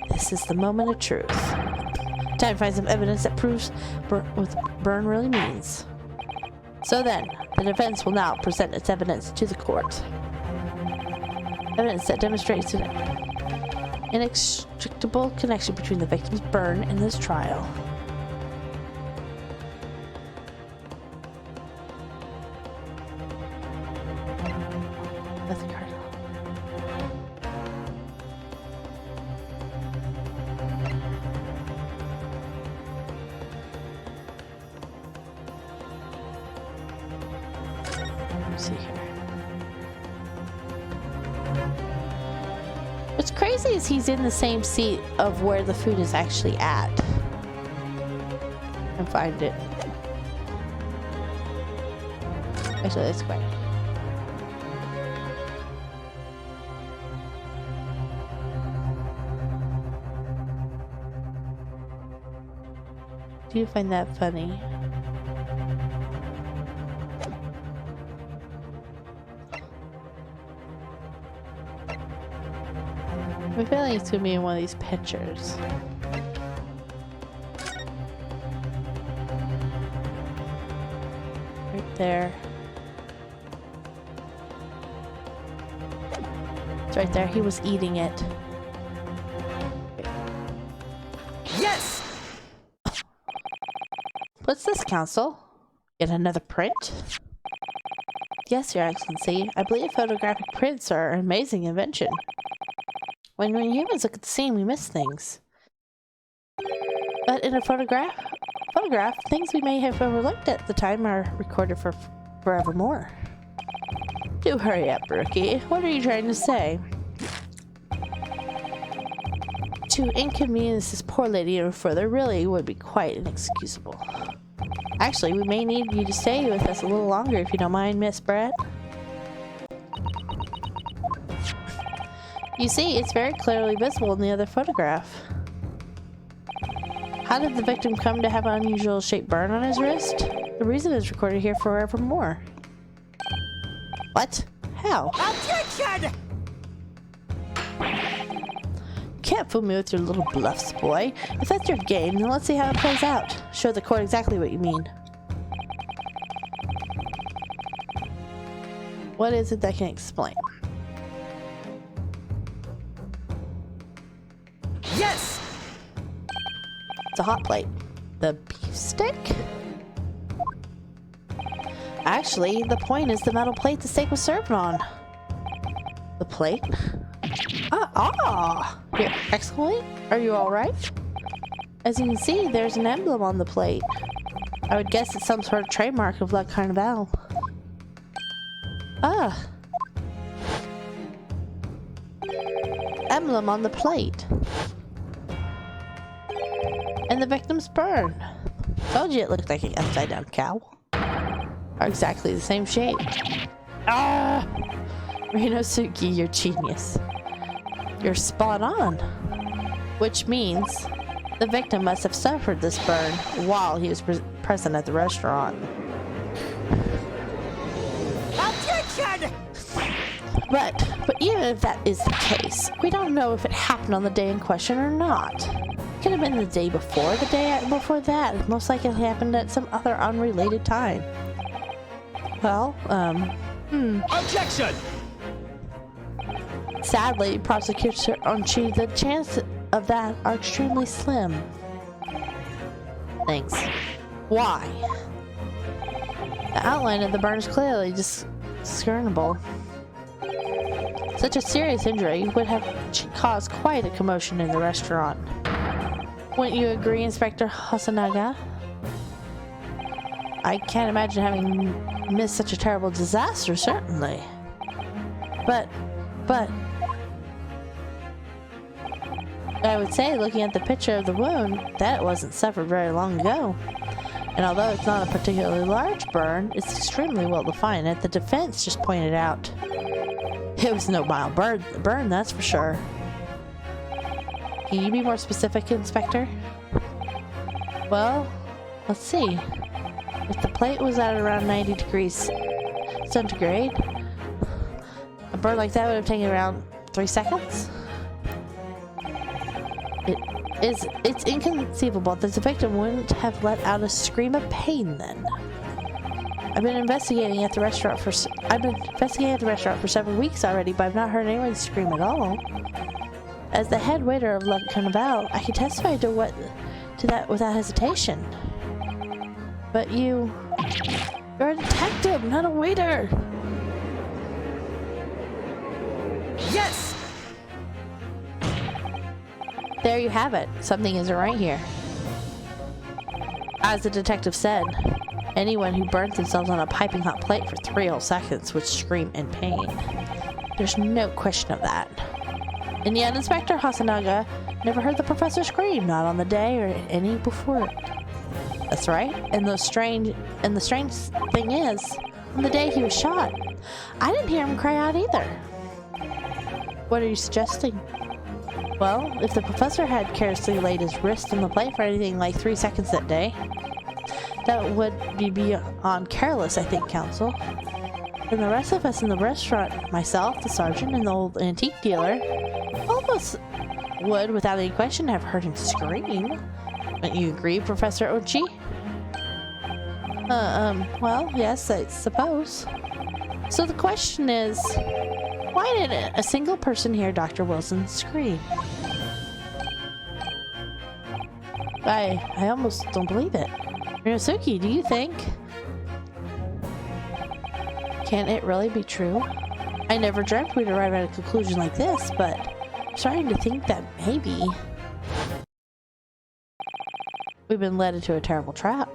This is the moment of truth. Time to find some evidence that proves what burn really means. So then, the defense will now present its evidence to the court. Evidence that demonstrates an inextricable connection between the victim's burn and this trial. Nothing hard. Let's see here. What's crazy is he's in the same seat of where the food is actually at. And find it. Actually, that's quite. Do you find that funny? I feel like it's gonna be in one of these pictures. Right there. It's right there. He was eating it. Yes! What's this, Counsel? Yet another print? Yes, Your Excellency. I believe photographic prints are an amazing invention. When humans look at the scene, we miss things. But in a photograph, things we may have overlooked at the time are recorded for forevermore. Do hurry up, Rookie. What are you trying to say? To inconvenience this poor lady even further really would be quite inexcusable. Actually, we may need you to stay with us a little longer if you don't mind, Miss Brett. You see, it's very clearly visible in the other photograph. How did the victim come to have an unusual shaped burn on his wrist? The reason is recorded here forevermore. What? How? Objection! You can't fool me with your little bluffs, boy. If that's your game, then let's see how it plays out. Show the court exactly what you mean. What is it that can explain? Yes! It's a hot plate. The beef stick? Actually, the point is the metal plate the steak was served on. The plate? Here, excellent. Are you alright? As you can see, there's an emblem on the plate. I would guess it's some sort of trademark of La Carnival. Emblem on the plate. And the victim's burn. Told you it looked like an upside down cow. Are exactly the same shape. Rinosuke, you're genius. You're spot on. Which means the victim must have suffered this burn while he was present at the restaurant. Objection! But even if that is the case, we don't know if it happened on the day in question or not. Could have been the day before, the day before that. Most likely it happened at some other unrelated time. Well, Objection! Sadly, prosecutor Onchi, the chances of that are extremely slim. Thanks. Why? The outline of the burn is clearly discernible. Such a serious injury would have caused quite a commotion in the restaurant. Wouldn't you agree, Inspector Hasanaga? I can't imagine having missed such a terrible disaster, certainly. But... I would say, looking at the picture of the wound, that it wasn't suffered very long ago. And although it's not a particularly large burn, it's extremely well defined, and the defense just pointed out. It was no mild burn, that's for sure. Can you be more specific, Inspector? Well, let's see. If the plate was at around 90 degrees centigrade, a burn like that would have taken around 3 seconds. It's inconceivable that the victim wouldn't have let out a scream of pain then. I've been investigating at the restaurant for several weeks already, but I've not heard anyone scream at all. As the head waiter of Le Carnival, I can testify to that without hesitation. But you're a detective, not a waiter. Yes! There you have it. Something isn't right here. As the detective said, anyone who burnt themselves on a piping hot plate for 3 whole seconds would scream in pain. There's no question of that. And yet Inspector Hasanaga never heard the professor scream, not on the day or any before it. That's right. And the strange thing is, on the day he was shot, I didn't hear him cry out either. What are you suggesting? Well, if the professor had carelessly laid his wrist on the plate for anything like 3 seconds that day, that would be beyond careless, I think, Counsel. And the rest of us in the restaurant, myself, the sergeant, and the old antique dealer, all of us would, without any question, have heard him scream. Don't you agree, Professor Ochi? Well, yes, I suppose. So the question is, why didn't a single person hear Dr. Wilson scream? I almost don't believe it. Rinosuke, do you think? Can it really be true? I never dreamt we'd arrive at a conclusion like this, but I'm starting to think that maybe we've been led into a terrible trap.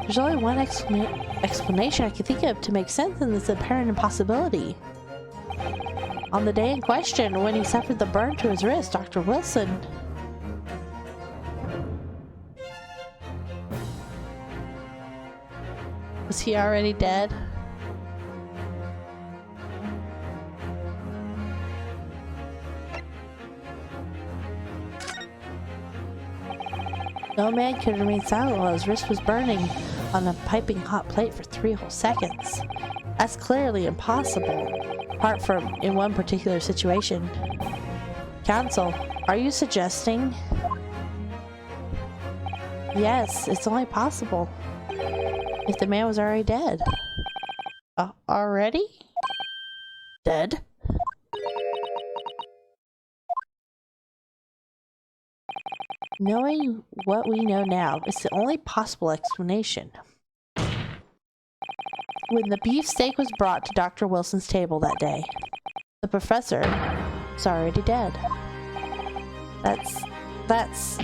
There's only one explanation I can think of to make sense in this apparent impossibility. On the day in question, when he suffered the burn to his wrist, Dr. Wilson... Was he already dead? No man could remain silent while his wrist was burning on a piping hot plate for 3 whole seconds. That's clearly impossible, apart from in one particular situation. Counsel, are you suggesting? Yes, it's only possible. If the man was already dead. Already? Dead? Knowing what we know now, it's the only possible explanation. When the beefsteak was brought to Dr. Wilson's table that day, the professor was already dead. That's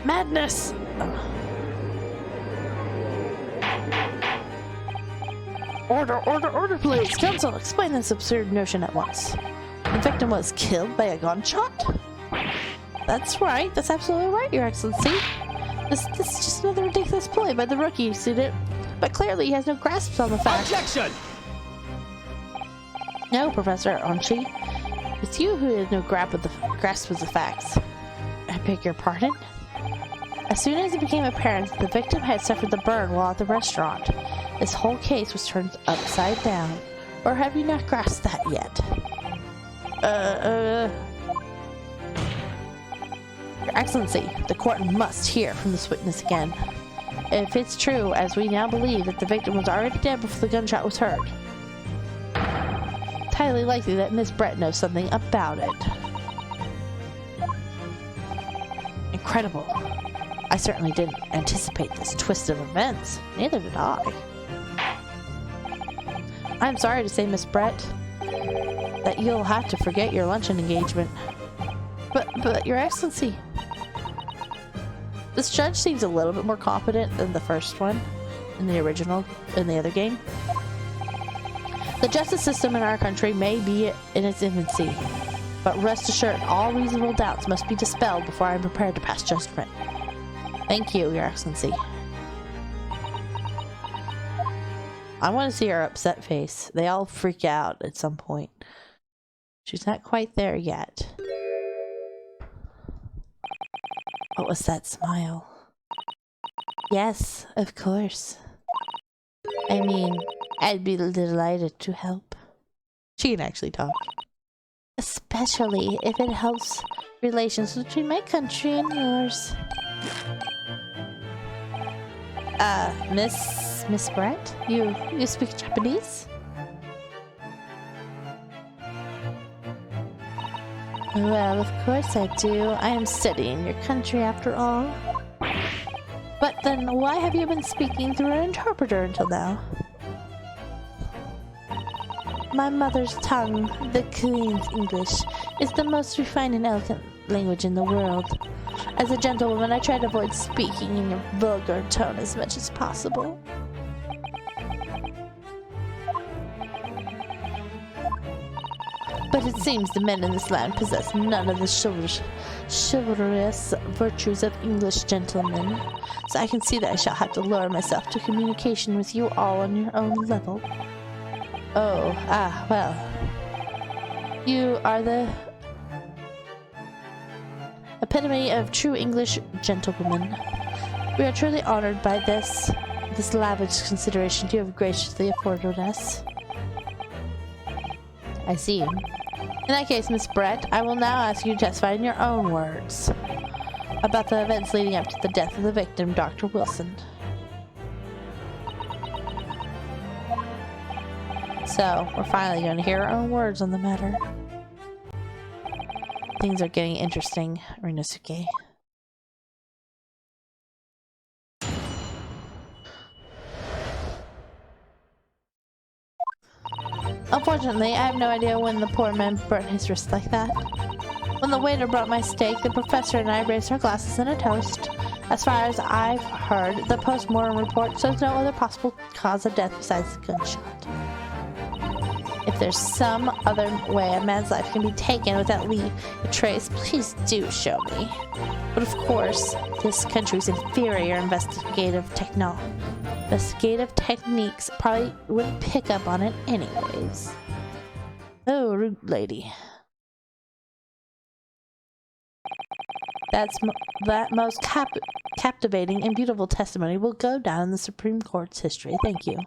madness! Order, please! Counsel, explain this absurd notion at once. The victim was killed by a gunshot? That's right. That's absolutely right, Your Excellency. This is just another ridiculous ploy by the rookie student, but clearly he has no grasp on the facts. Objection! No, Professor Onchi. It's you who has no grasp of the facts. I beg your pardon? As soon as it became apparent that the victim had suffered the burn while at the restaurant, this whole case was turned upside down. Or have you not grasped that yet? Your Excellency, the court must hear from this witness again. If it's true, as we now believe, that the victim was already dead before the gunshot was heard, it's highly likely that Miss Brett knows something about it. Incredible. I certainly didn't anticipate this twist of events. Neither did I. I'm sorry to say, Miss Brett, that you'll have to forget your luncheon engagement. But Your Excellency, this judge seems a little bit more competent than the first one in the other game. The justice system in our country may be in its infancy, but rest assured, all reasonable doubts must be dispelled before I am prepared to pass judgment. Thank you, Your Excellency. I want to see her upset face. They all freak out at some point. She's not quite there yet. What was that smile? Yes, of course. I mean, I'd be delighted to help. She can actually talk. Especially if it helps relations between my country and yours. Miss Brett? You speak Japanese? Well, of course I do. I am studying your country after all. But then why have you been speaking through an interpreter until now? My mother's tongue, the Queen's English, is the most refined and elegant language in the world. As a gentlewoman, I try to avoid speaking in your vulgar tone as much as possible. But it seems the men in this land possess none of the chivalrous virtues of English gentlemen, so I can see that I shall have to lower myself to communication with you all on your own level. Oh, well. You are the epitome of true English gentlewoman. We are truly honored by this lavish consideration you have graciously afforded us. I see. In that case, Miss Brett, I will now ask you to testify in your own words about the events leading up to the death of the victim, Dr. Wilson. So, we're finally going to hear our own words on the matter. Things are getting interesting, Rinosuke. Unfortunately, I have no idea when the poor man burnt his wrist like that. When the waiter brought my steak, the professor and I raised our glasses in a toast. As far as I've heard, the post-mortem report shows no other possible cause of death besides the gunshot. If there's some other way a man's life can be taken without leaving a trace, please do show me. But of course, this country's inferior investigative techniques probably wouldn't pick up on it anyways. Oh, rude lady. That most captivating and beautiful testimony will go down in the Supreme Court's history. Thank you.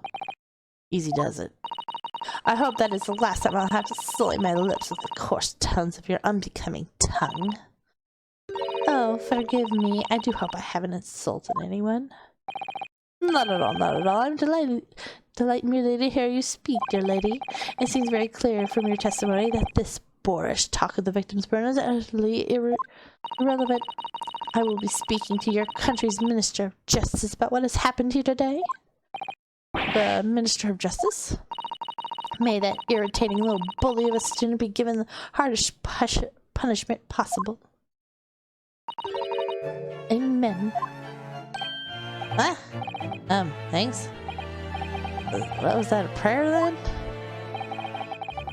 Easy does it. I hope that is the last time I'll have to sully my lips with the coarse tones of your unbecoming tongue. Oh, forgive me. I do hope I haven't insulted anyone. Not at all, not at all. I'm delighted merely to hear you speak, dear lady. It seems very clear from your testimony that this boorish talk of the victim's burn is utterly irrelevant. I will be speaking to your country's Minister of Justice about what has happened here today. The Minister of Justice? May that irritating little bully of a student be given the hardest punishment possible. Amen. Thanks. What was that, a prayer then?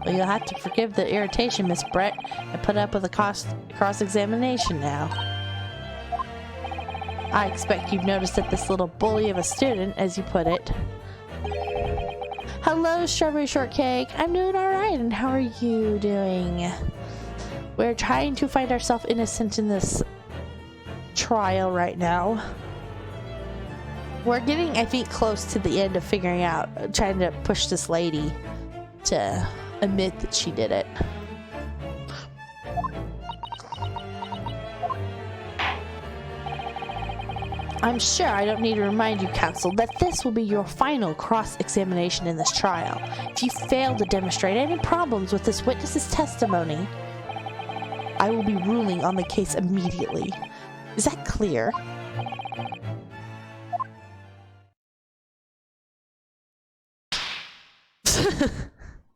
Well, you'll have to forgive the irritation, Miss Brett, and put up with a cross-examination now. I expect you've noticed that this little bully of a student, as you put it. Hello, Strawberry Shortcake. I'm doing alright, and how are you doing? We're trying to find ourselves innocent in this trial right now. We're getting, I think, close to the end of figuring out, trying to push this lady to admit that she did it. I'm sure I don't need to remind you, counsel, that this will be your final cross-examination in this trial. If you fail to demonstrate any problems with this witness's testimony, I will be ruling on the case immediately. Is that clear?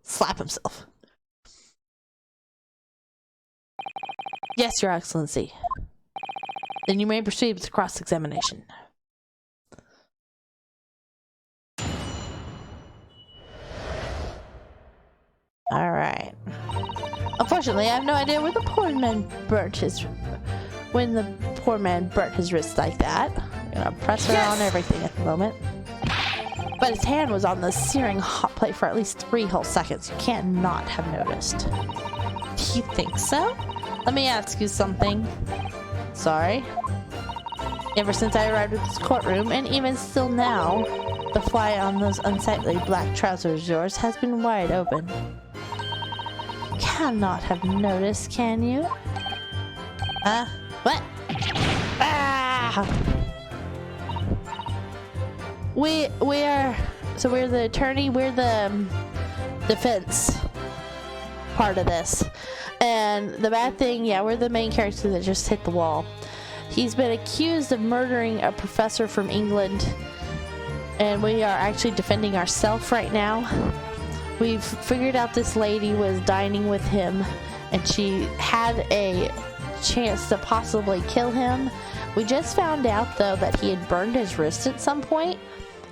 Slap himself. Yes, Your Excellency. Then you may proceed with the cross-examination. Alright. Unfortunately, I have no idea where the poor man burnt his... When the poor man burnt his wrist like that. I'm gonna press her on everything at the moment. But his hand was on the searing hot plate for at least 3 whole seconds. You can't not have noticed. Do you think so? Let me ask you something. Sorry. Ever since I arrived at this courtroom, and even still now, the fly on those unsightly black trousers of yours has been wide open. Cannot have noticed, can you? What? Ah! We're the attorney, we're the defense part of this. And the bad thing, yeah, we're the main character that just hit the wall. He's been accused of murdering a professor from England, and we are actually defending ourselves right now. We've figured out this lady was dining with him, and she had a chance to possibly kill him. We just found out, though, that he had burned his wrist at some point,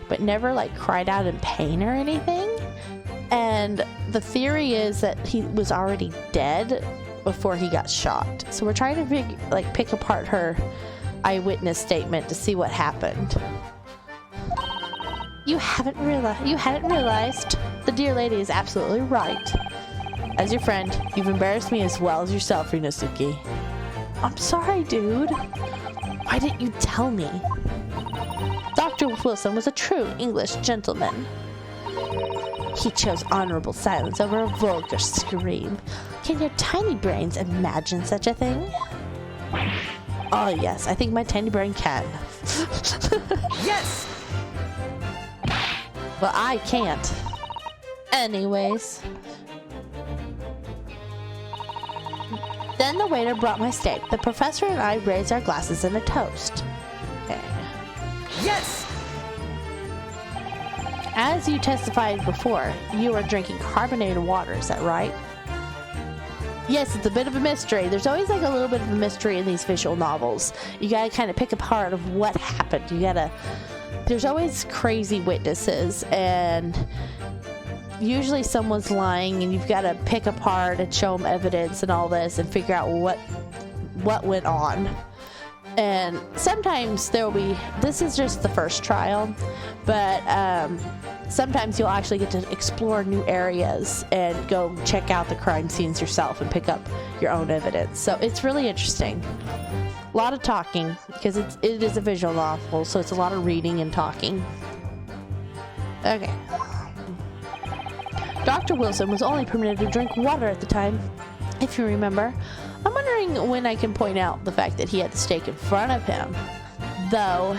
but never, like, cried out in pain or anything. And the theory is that he was already dead before he got shot. So we're trying to pick apart her eyewitness statement to see what happened. You hadn't realized. The dear lady is absolutely right. As your friend, you've embarrassed me as well as yourself, Rinosuke. I'm sorry, dude. Why didn't you tell me? Dr. Wilson was a true English gentleman. He chose honorable silence over a vulgar scream. Can your tiny brains imagine such a thing? Oh yes, I think my tiny brain can. Yes! Well, I can't. Anyways. Then the waiter brought my steak. The professor and I raised our glasses in a toast. Okay. Yes! As you testified before, you are drinking carbonated water, is that right? Yes, it's a bit of a mystery. There's always like a little bit of a mystery in these visual novels. You gotta kind of pick apart of what happened. There's always crazy witnesses, and usually someone's lying, and you've got to pick apart and show them evidence and all this and figure out what went on. And sometimes this is just the first trial, but sometimes you'll actually get to explore new areas and go check out the crime scenes yourself and pick up your own evidence. So it's really interesting. A lot of talking, because it is a visual novel, so it's a lot of reading and talking. Okay. Dr. Wilson was only permitted to drink water at the time, if you remember. I'm wondering when I can point out the fact that he had the steak in front of him, though,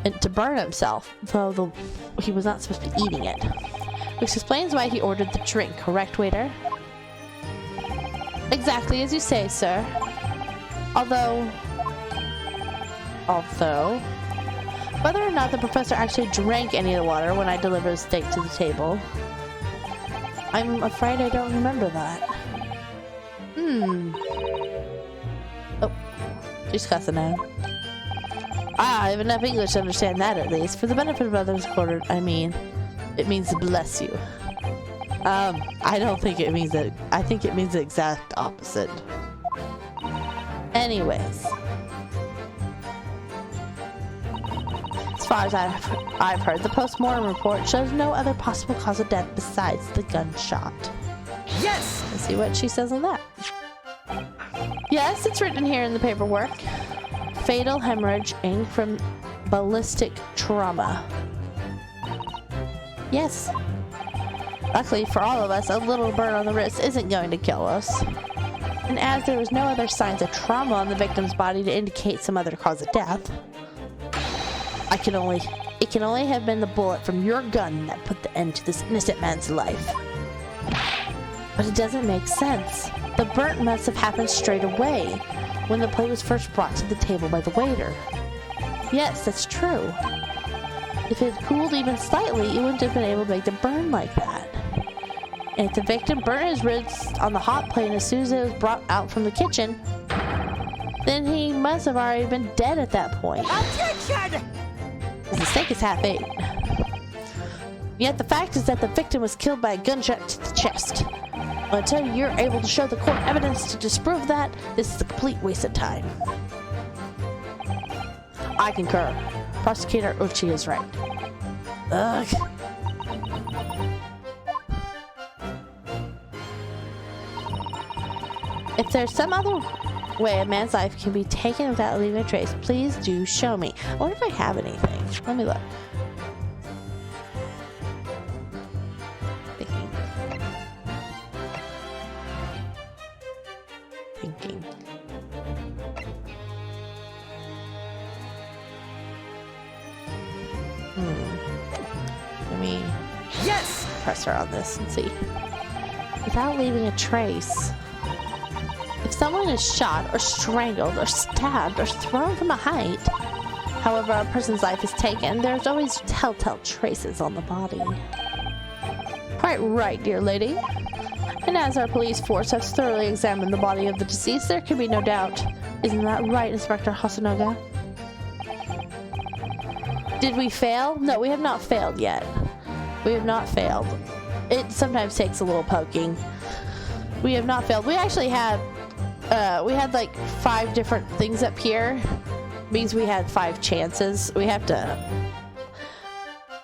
and to burn himself, though he was not supposed to be eating it. Which explains why he ordered the drink, correct, waiter? Exactly as you say, sir. Although, whether or not the professor actually drank any of the water when I delivered the steak to the table, I'm afraid I don't remember that. Oh, she's cussing out. I have enough English to understand that, at least. For the benefit of others quartered, I mean, it means bless you. I don't think it means that. I think it means the exact opposite. Anyways. As far as I've heard, the post-mortem report shows no other possible cause of death besides the gunshot. Yes! Let's see what she says on that. Yes, it's written here in the paperwork. Fatal hemorrhaging from ballistic trauma. Yes. Luckily for all of us, a little burn on the wrist isn't going to kill us. And as there was no other signs of trauma on the victim's body to indicate some other cause of death, it can only have been the bullet from your gun that put the end to this innocent man's life. But it doesn't make sense. The burnt must have happened straight away, when the plate was first brought to the table by the waiter. Yes, that's true. If it cooled even slightly, it wouldn't have been able to make the burn like that. And if the victim burnt his wrist on the hot plate as soon as it was brought out from the kitchen, then he must have already been dead at that point. Attention! The steak is half ate. Yet the fact is that the victim was killed by a gunshot to the chest. Until you're able to show the court evidence to disprove that, this is a complete waste of time. I concur. Prosecutor Uchi is right. Ugh. If there's some other way a man's life can be taken without leaving a trace, please do show me. I wonder if I have anything. Let me look. Thinking. Let me press her on this and see. Without leaving a trace. If someone is shot or strangled or stabbed or thrown from a height, however a person's life is taken, there's always telltale traces on the body. Quite right, dear lady. And as our police force has thoroughly examined the body of the deceased, there can be no doubt. Isn't that right, Inspector Hasanoga? Did we fail? No, we have not failed yet. We have not failed. It sometimes takes a little poking. We have not failed. We actually had we had like 5 different things up here. Means we had 5 chances. We have to,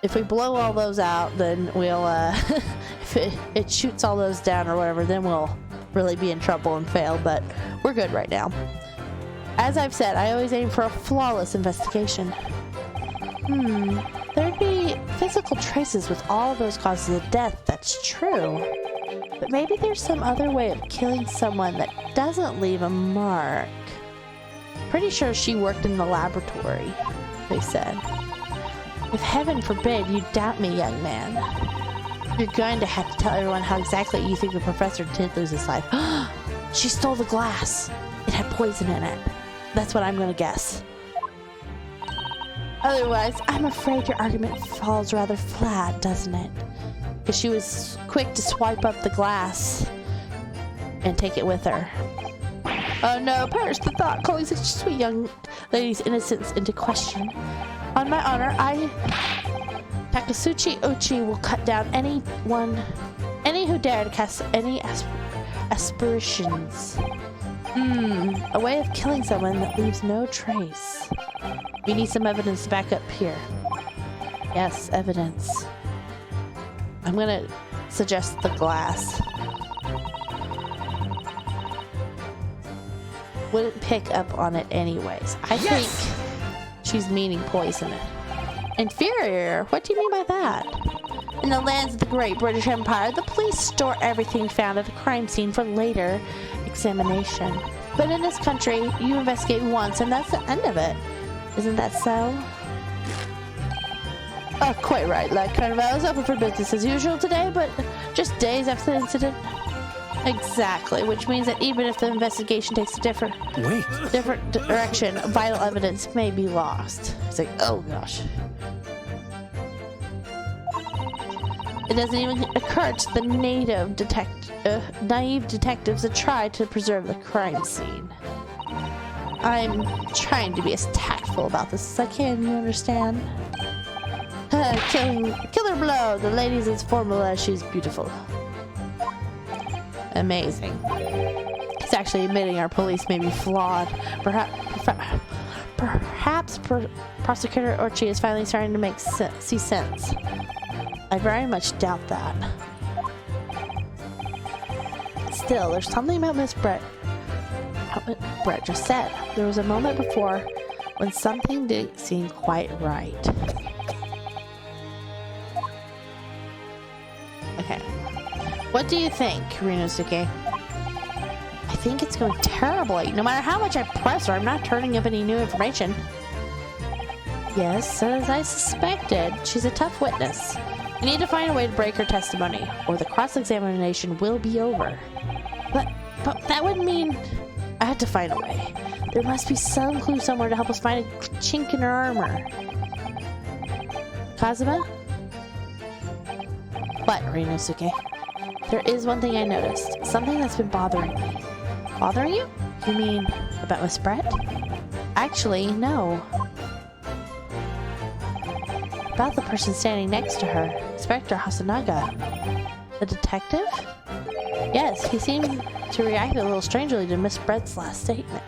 if we blow all those out, then we'll if it shoots all those down or whatever, then we'll really be in trouble and fail, but we're good right now. As I've said, I always aim for a flawless investigation. There'd be physical traces with all those causes of death, that's true. But maybe there's some other way of killing someone that doesn't leave a mark. Pretty sure she worked in the laboratory, they said. If heaven forbid you doubt me, young man, you're going to have to tell everyone how exactly you think the professor did lose his life. She stole the glass. It had poison in it. That's what I'm going to guess. Otherwise, I'm afraid your argument falls rather flat, doesn't it? Because she was quick to swipe up the glass and take it with her. Oh no, perish the thought, calling such a sweet young lady's innocence into question. On my honor, Takasuchi Uchi will cut down any who dare to cast any aspersions. A way of killing someone that leaves no trace. We need some evidence to back up here. Yes, evidence. I'm gonna suggest the glass. Wouldn't pick up on it anyways. I think she's meaning poison it. Inferior? What do you mean by that? In the lands of the Great British Empire, the police store everything found at a crime scene for later examination. But in this country, you investigate once and that's the end of it. Isn't that so? Oh, quite right, Lad Carnival is open for business as usual today, but just days after the incident. Exactly, which means that even if the investigation takes a different direction, vital evidence may be lost. It's like, oh gosh. It doesn't even occur to the naive detectives to try to preserve the crime scene. I'm trying to be as tactful about this as I can, you understand? Killer blow! The lady's as formal as she's beautiful. Amazing. He's actually admitting our police may be flawed. Perhaps Prosecutor Uchi is finally starting to see sense. I very much doubt that. Still, there's something about Miss Brett just said. There was a moment before when something didn't seem quite right. Okay. What do you think, Rinosuke? I think it's going terribly. No matter how much I press her, I'm not turning up any new information. Yes, as I suspected. She's a tough witness. We need to find a way to break her testimony, or the cross-examination will be over. But that would mean I have to find a way. There must be some clue somewhere to help us find a chink in her armor. Kazuma? What, Rinosuke? There is one thing I noticed. Something that's been bothering me. Bothering you? You mean about Miss Brett? Actually, no. about the person standing next to her, Inspector Hasanaga. The detective? Yes, he seemed to react a little strangely to Miss Brett's last statement.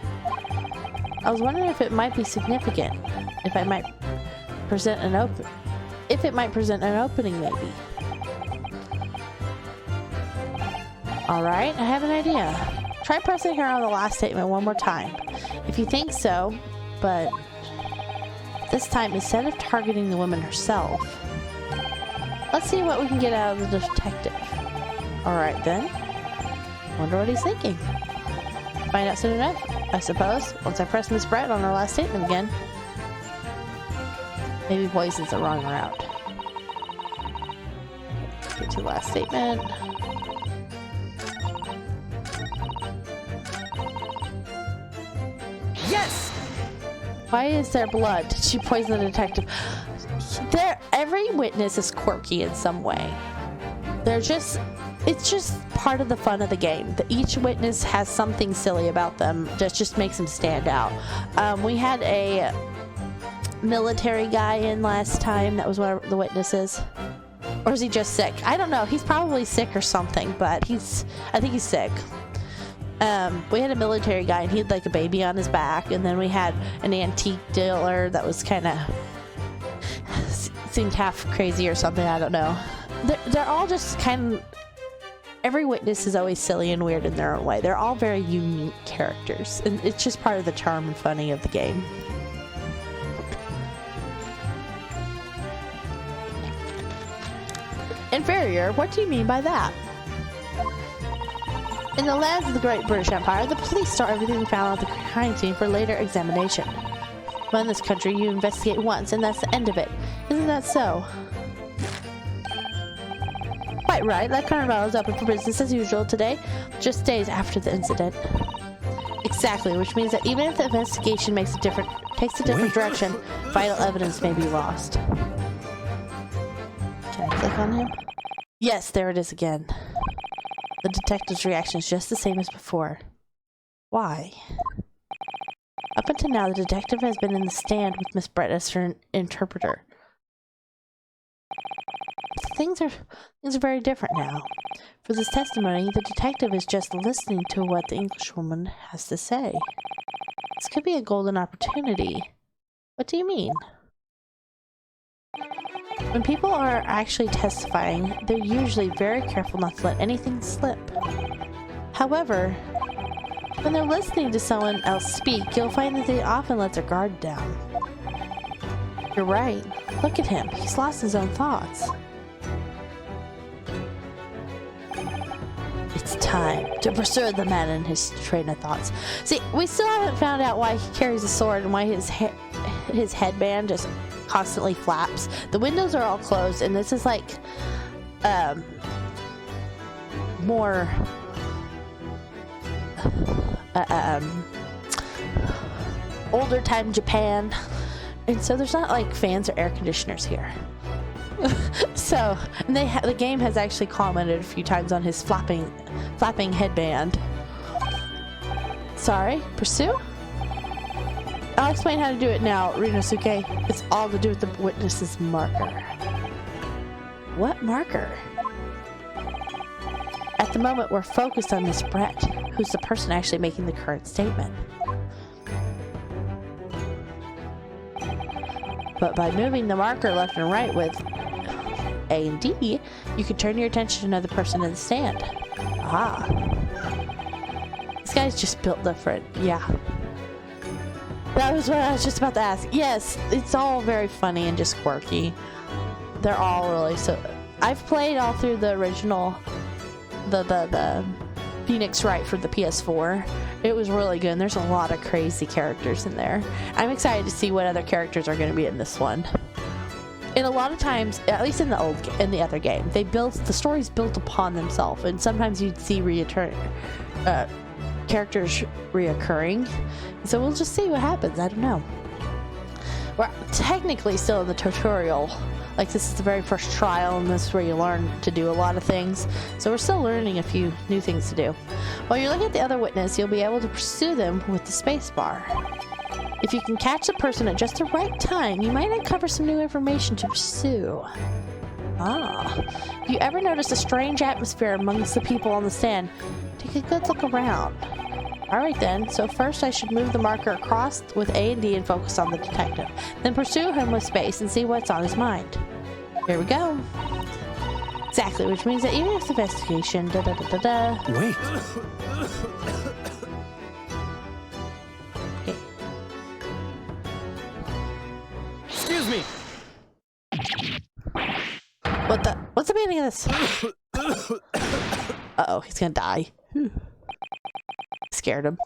I was wondering if it might be significant, if it might present an opening, maybe. Alright, I have an idea. Try pressing her on the last statement one more time. If you think so, but this time instead of targeting the woman herself, let's see what we can get out of the detective. Alright then. Wonder what he's thinking. Find out soon enough, I suppose, once I press Miss Brett on her last statement again. Maybe poison's the wrong route. Get to the last statement. Yes! Why is there blood? Did she poison the detective? Every witness is quirky in some way. It's just part of the fun of the game. Each witness has something silly about them that just makes them stand out. We had a military guy in last time. That was one of the witnesses. Or is he just sick? I don't know. He's probably sick or something, but I think he's sick. We had a military guy and he had like a baby on his back, and then we had an antique dealer that was kind of seemed half crazy or something. I don't know. They're all just kind of, every witness is always silly and weird in their own way. They're all very unique characters, and it's just part of the charm and funny of the game. Inferior? What do you mean by that? In the lands of the Great British Empire, the police store everything found at the crime scene for later examination. But in this country, you investigate once, and that's the end of it. Isn't that so? Quite right. La Carnival is open for business as usual today, just days after the incident. Exactly, which means that even if the investigation takes a different direction, vital evidence may be lost. Can I click on him? Yes, there it is again. The detective's reaction is just the same as before. Why? Up until now, the detective has been in the stand with Miss Brett as her interpreter. Things are very different now. For this testimony, the detective is just listening to what the Englishwoman has to say. This could be a golden opportunity. What do you mean? When people are actually testifying, they're usually very careful not to let anything slip. However, when they're listening to someone else speak, you'll find that they often let their guard down. You're right. Look at him. He's lost his own thoughts. It's time to pursue the man in his train of thoughts. See, we still haven't found out why he carries a sword and why his headband just constantly flaps. The windows are all closed, and this is like more older time Japan, and so there's not like fans or air conditioners here. So, and the game has actually commented a few times on his flapping headband. Sorry, pursue? I'll explain how to do it now, Rinosuke. It's all to do with the witness's marker. What marker? At the moment, we're focused on Miss Brett, who's the person actually making the current statement. But by moving the marker left and right with A and D, you can turn your attention to another person in the stand. Ah. This guy's just built different. Yeah. That was what I was just about to ask. Yes, it's all very funny and just quirky. They're all really so... I've played all through the original... The Phoenix Wright for the PS4. It was really good, and there's a lot of crazy characters in there. I'm excited to see what other characters are going to be in this one. And a lot of times, at least in the other game, the story's built upon themselves, and sometimes you'd see characters reoccurring. So we'll just see what happens. I don't know. We're technically still in the tutorial. Like, this is the very first trial, and this is where you learn to do a lot of things. So we're still learning a few new things to do. While you're looking at the other witness, you'll be able to pursue them with the space bar. If you can catch the person at just the right time, you might uncover some new information to pursue. Ah. If you ever notice a strange atmosphere amongst the people on the stand, take a good look around. Alright then, so first I should move the marker across with A and D and focus on the detective. Then pursue him with space and see what's on his mind. Here we go. Exactly, which means that even if the investigation Wait. Okay. Excuse me. What's the meaning of this? Uh-oh, he's gonna die. Scared him.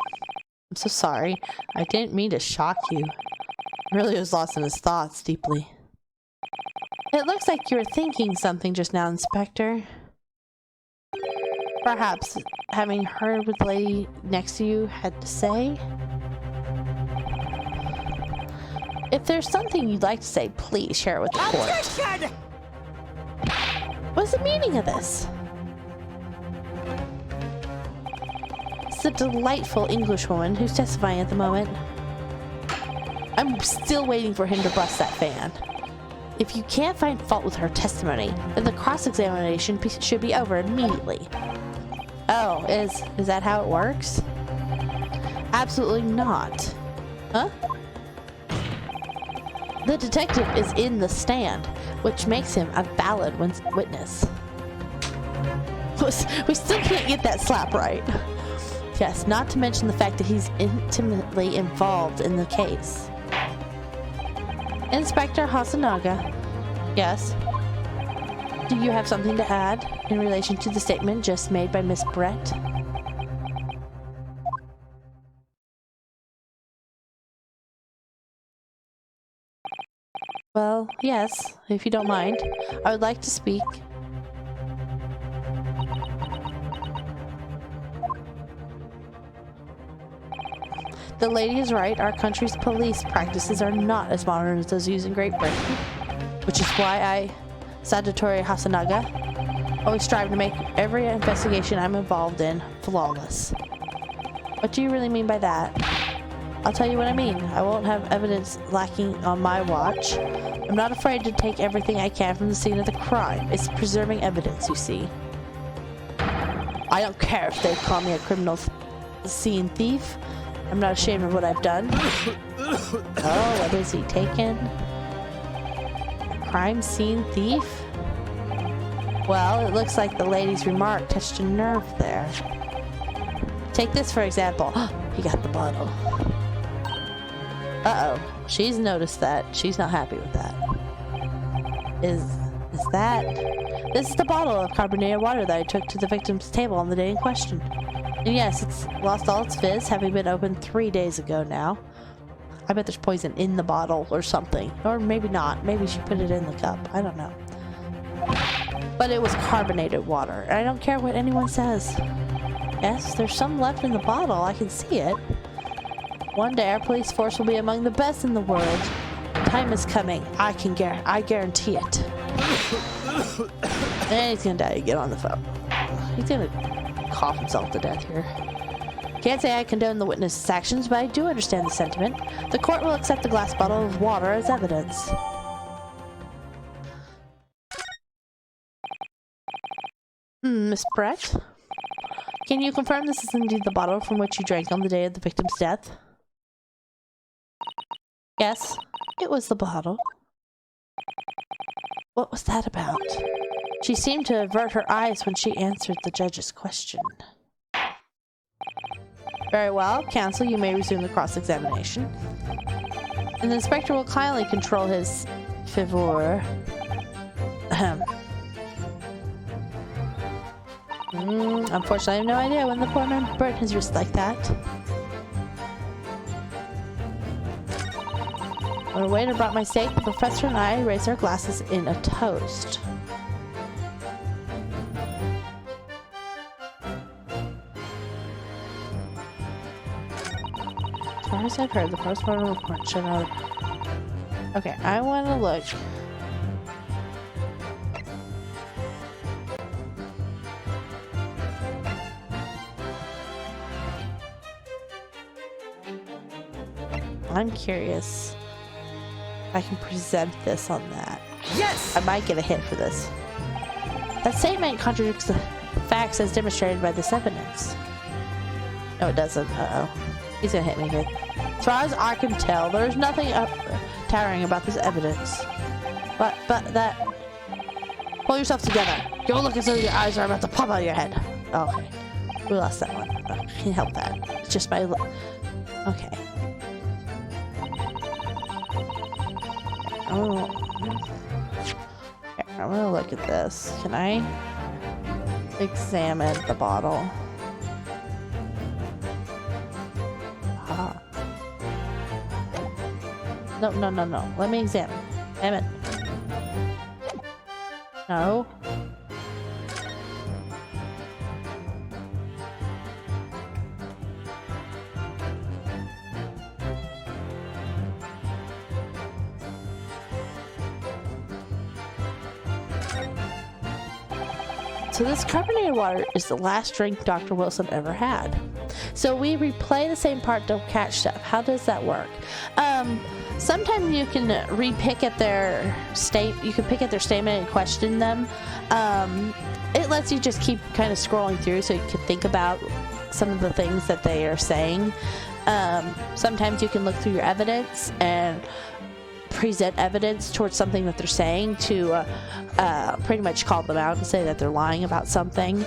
I'm so sorry. I didn't mean to shock you. He really was lost in his thoughts deeply. It looks like you were thinking something just now, Inspector. Perhaps having heard what the lady next to you had to say? If there's something you'd like to say, please share it with the court. Objection! What's the meaning of this? It's a delightful Englishwoman who's testifying at the moment. I'm still waiting for him to bust that fan. If you can't find fault with her testimony, then the cross-examination should be over immediately. Oh, is that how it works? Absolutely not. Huh? The detective is in the stand, which makes him a valid witness. We still can't get that slap right. Yes, not to mention the fact that he's intimately involved in the case. Inspector Hasanaga. Yes? Do you have something to add in relation to the statement just made by Miss Brett? Well, yes, if you don't mind. I would like to speak. The lady is right. Our country's police practices are not as modern as those used in Great Britain, which is why I, Sadatori Hasanaga, always strive to make every investigation I'm involved in flawless. What do you really mean by that? I'll tell you what I mean. I won't have evidence lacking on my watch. I'm not afraid to take everything I can from the scene of the crime. It's preserving evidence, you see. I don't care if they call me a criminal scene thief. I'm not ashamed of what I've done. Oh, what is he taken? Crime scene thief? Well, it looks like the lady's remark touched a nerve there. Take this for example. He got the bottle. Uh-oh. She's noticed that. She's not happy with that. Is that... This is the bottle of carbonated water that I took to the victim's table on the day in question. And yes, it's lost all its fizz, having been opened 3 days ago now. I bet there's poison in the bottle or something. Or maybe not. Maybe she put it in the cup. I don't know. But it was carbonated water. And I don't care what anyone says. Yes, there's some left in the bottle. I can see it. One day our police force will be among the best in the world. Time is coming. I guarantee it. And he's gonna die. Get on the phone. He's gonna cough himself to death here. Can't say I condone the witness's actions, but I do understand the sentiment. The court will accept the glass bottle of water as evidence. Miss Brett? Can you confirm this is indeed the bottle from which you drank on the day of the victim's death? Yes, it was the bottle. What was that about? She seemed to avert her eyes when she answered the judge's question. Very well, counsel, you may resume the cross-examination. And the inspector will kindly control his favor. Unfortunately, I have no idea when the poor man burnt his wrist like that. When a waiter brought my steak, the professor and I raised our glasses in a toast. As far as I've heard, the postmortem report should not... Okay, I want to look. I'm curious if I can present this on that. Yes! I might get a hit for this. That statement contradicts the facts as demonstrated by this evidence. No, it doesn't. Uh-oh. He's gonna hit me here. As far as I can tell, there's nothing towering about this evidence. But that... Pull yourself together. Go look as though your eyes are about to pop out of your head. Okay. We lost that one. Can't help that. It's just my... Okay. Oh. Okay, I'm gonna look at this. Can I examine the bottle? Ah. No. Let me examine. Damn it. No. So this carbonated water is the last drink Dr. Wilson ever had. So we replay the same part to catch stuff. How does that work? Sometimes you can re-pick at their you can pick at their statement and question them. It lets you just keep kind of scrolling through so you can think about some of the things that they are saying. Sometimes you can look through your evidence and present evidence towards something that they're saying to pretty much call them out and say that they're lying about something,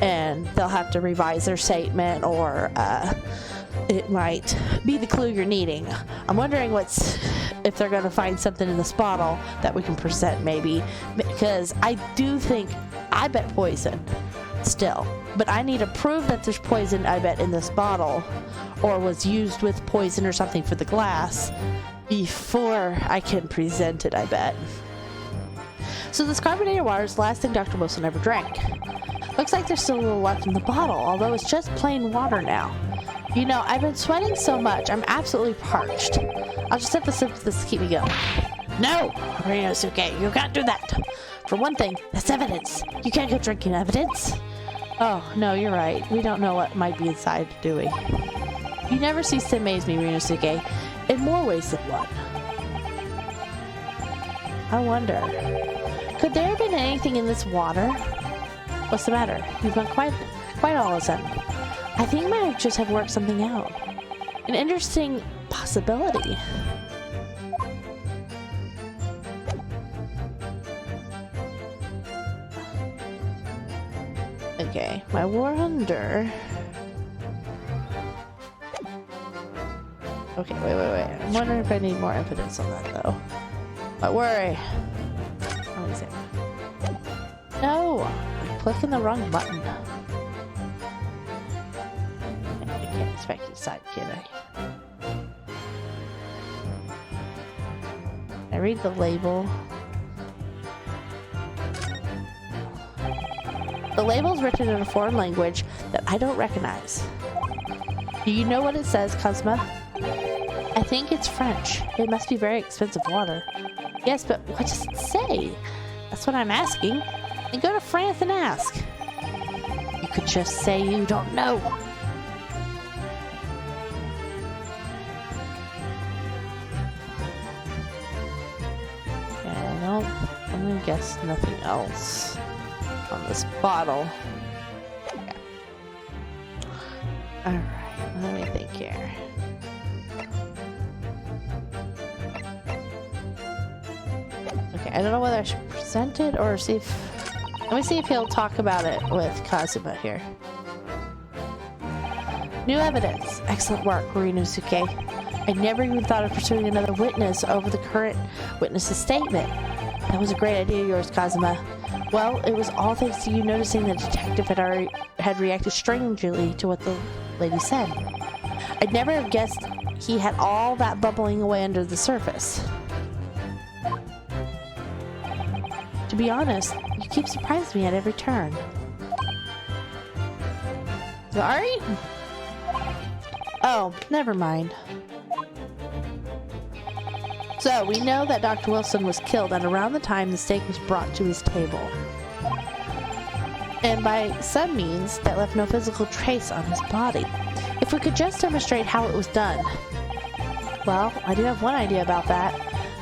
and they'll have to revise their statement, or it might be the clue you're needing. I'm wondering if they're going to find something in this bottle that we can present, maybe, because I bet poison still, but I need to prove that there's poison, I bet, in this bottle, or was used with poison or something for the glass before I can present it, I bet. So this carbonated water is the last thing Dr. Wilson ever drank. Looks like there's still a little left in the bottle, although it's just plain water now. You know, I've been sweating so much, I'm absolutely parched. I'll just have to sip this to keep me going. No, Ryunosuke, you can't do that. For one thing, that's evidence. You can't go drinking evidence. Oh, no, you're right. We don't know what might be inside, do we? You never cease to amaze me, Ryunosuke, in more ways than one. I wonder, could there have been anything in this water? What's the matter? You've gone quite all of a sudden. I think I might just have worked something out. An interesting possibility. Okay, my wonder... Okay, wait. I'm wondering if I need more evidence on that, though. But worry. Let me see. No! I'm clicking the wrong button. I can't expect it to decide, can I? I read the label. The label is written in a foreign language that I don't recognize. Do you know what it says, Cosma? I think it's French. It must be very expensive water. Yes, but what does it say? That's what I'm asking. Then go to France and ask. You could just say you don't know. Okay, no, I'm gonna guess nothing else on this bottle. Okay. Alright, let me think here. Okay, I don't know whether I should present it or see if... Let me see if he'll talk about it with Kazuma here. New evidence. Excellent work, Ryunosuke. I never even thought of pursuing another witness over the current witness's statement. That was a great idea of yours, Kazuma. Well, it was all thanks to you noticing the detective had reacted strangely to what the lady said. I'd never have guessed he had all that bubbling away under the surface. To be honest, you keep surprising me at every turn. Sorry? Oh, never mind. So, we know that Dr. Wilson was killed at around the time the steak was brought to his table. And by some means, that left no physical trace on his body. If we could just demonstrate how it was done. Well, I do have one idea about that,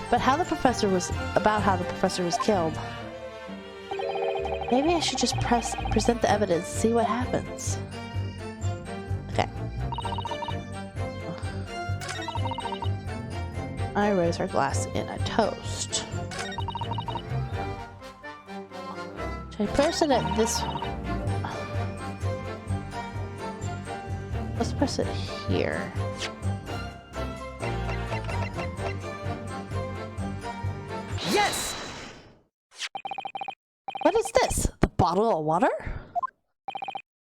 but how the professor was killed. Maybe I should just present the evidence, see what happens. Okay. I raise our glass in a toast. Should I press it at this? Let's press it here. Yes! What is this? The bottle of water?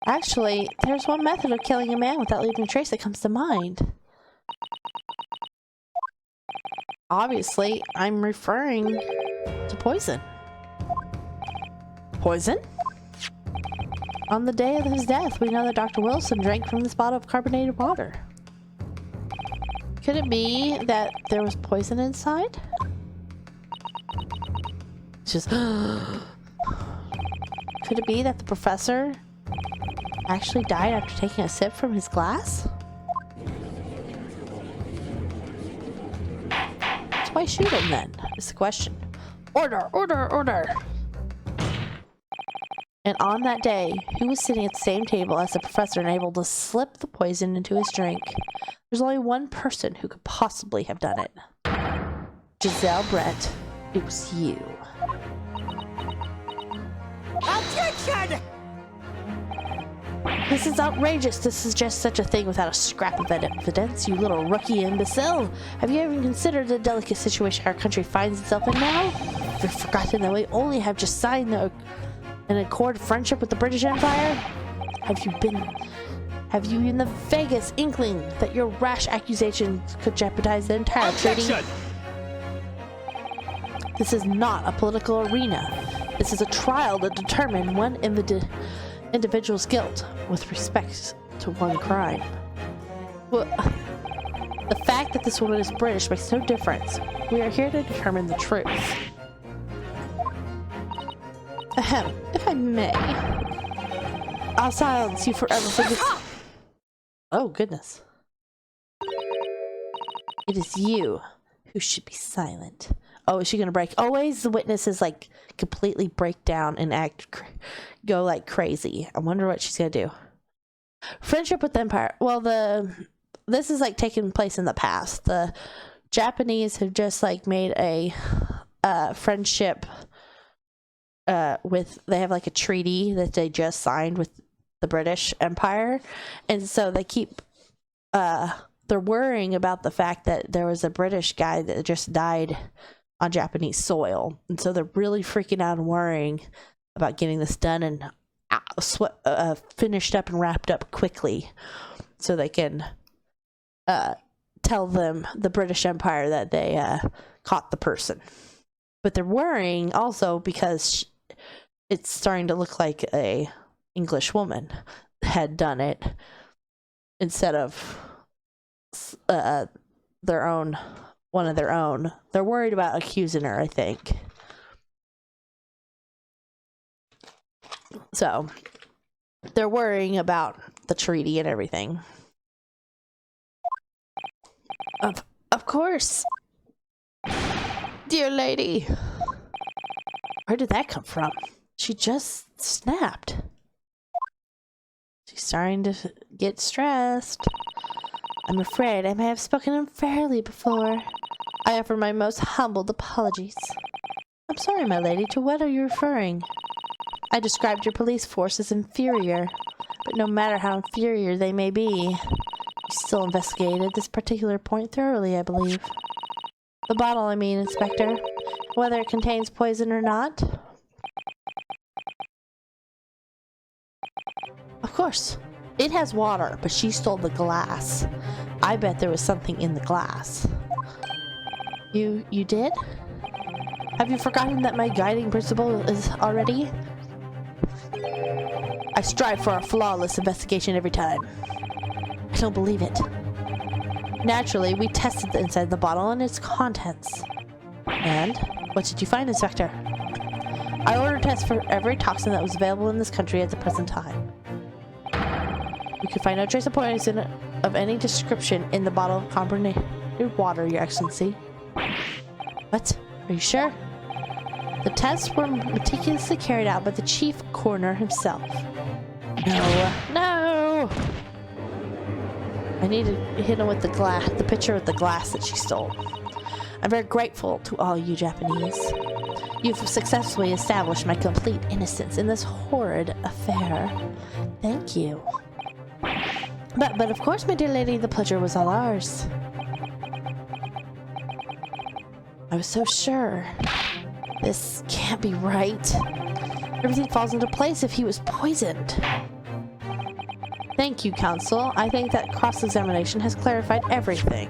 Actually, there's one method of killing a man without leaving a trace that comes to mind. Obviously, I'm referring to poison. Poison? On the day of his death, we know that Dr. Wilson drank from this bottle of carbonated water. Could it be that there was poison inside? It's just... Could it be that the professor actually died after taking a sip from his glass? So why shoot him then, is the question. Order, order, order! And on that day, who was sitting at the same table as the professor and able to slip the poison into his drink? There's only one person who could possibly have done it. Giselle Brent. It was you. Objection! This is outrageous to suggest such a thing without a scrap of evidence, you little rookie imbecile. Have you even considered the delicate situation our country finds itself in now? Have you forgotten that we only have just signed an accord of friendship with the British Empire? Have you in the vaguest inkling that your rash accusations could jeopardize the entire treaty? This is not a political arena. This is a trial to determine one individual's guilt with respect to one crime. Well, the fact that this woman is British makes no difference. We are here to determine the truth. Ahem, if I may. I'll silence you forever for this. Oh, goodness. It is you who should be silent. Oh, is she gonna break? Always the witnesses like completely break down and go like crazy. I wonder what she's gonna do. Friendship with the Empire. Well, this is like taking place in the past. The Japanese have just like made a friendship with. They have like a treaty that they just signed with the British Empire, and so they keep. They're worrying about the fact that there was a British guy that just died on Japanese soil, and so they're really freaking out and worrying about getting this done and finished up and wrapped up quickly, so they can tell the British Empire that they caught the person. But they're worrying also because it's starting to look like a English woman had done it instead of one of their own. They're worried about accusing her, I think. So they're worrying about the treaty and everything. Of course. Dear lady. Where did that come from? She just snapped. She's starting to get stressed. I'm afraid I may have spoken unfairly before. I offer my most humbled apologies. I'm sorry, my lady. To what are you referring? I described your police force as inferior, but no matter how inferior they may be, you still investigated this particular point thoroughly, I believe. The bottle, I mean, Inspector. Whether it contains poison or not. Of course. It has water, but she stole the glass. I bet there was something in the glass. You did? Have you forgotten that my guiding principle is already? I strive for a flawless investigation every time. I don't believe it. Naturally, we tested the inside of the bottle and its contents. And? What did you find, Inspector? I ordered tests for every toxin that was available in this country at the present time. We could find no trace of poison of any description in the bottle of your water, Your Excellency. What? Are you sure? The tests were meticulously carried out by the chief coroner himself. No. No! I need to hit him with the pitcher with the glass that she stole. I'm very grateful to all you Japanese. You've successfully established my complete innocence in this horrid affair. Thank you. But of course, my dear lady, the pleasure was all ours. I was so sure. This can't be right. Everything falls into place if he was poisoned. Thank you, counsel. I think that cross-examination has clarified everything.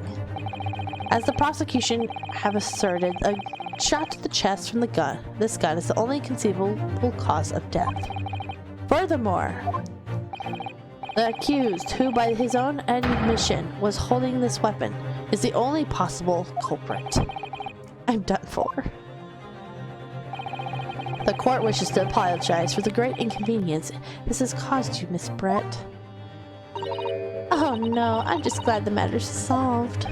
As the prosecution have asserted, a shot to the chest from the gun. This gun is the only conceivable cause of death. Furthermore, the accused, who by his own admission was holding this weapon, is the only possible culprit. I'm done for. The court wishes to apologize for the great inconvenience this has caused you, Miss Brett. Oh no, I'm just glad the matter's solved.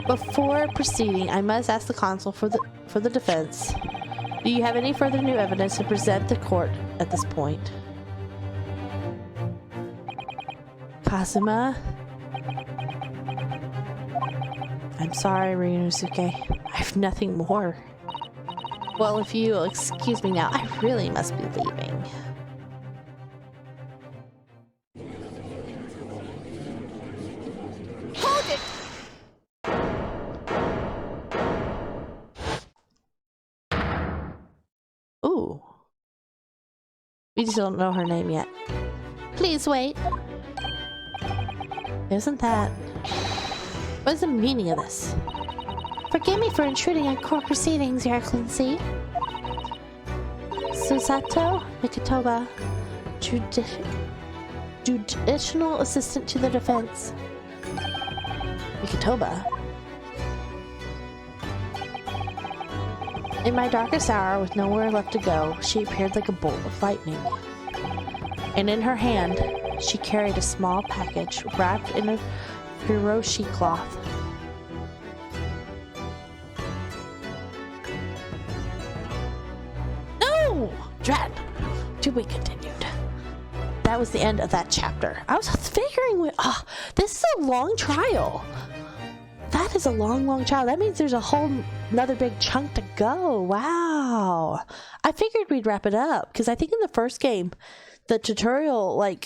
Before proceeding, I must ask the consul for the defense. Do you have any further new evidence to present the court at this point? Kazuma? I'm sorry, Ryunosuke. I have nothing more. Well, if you'll excuse me now, I really must be leaving. Hold it! Ooh. We just don't know her name yet. Please wait. Isn't that... What is the meaning of this? Forgive me for intruding on court proceedings, Your Excellency. Susato Mikitoba, Judicial Assistant to the Defense. Mikitoba? In my darkest hour, with nowhere left to go, she appeared like a bolt of lightning. And in her hand, she carried a small package wrapped in a hiroshi cloth. No! Drat! To be continued. That was the end of that chapter. I was figuring, this is a long trial. That is a long trial. That means there's a whole another big chunk to go. Wow. I figured we'd wrap it up because I think in the first game, the tutorial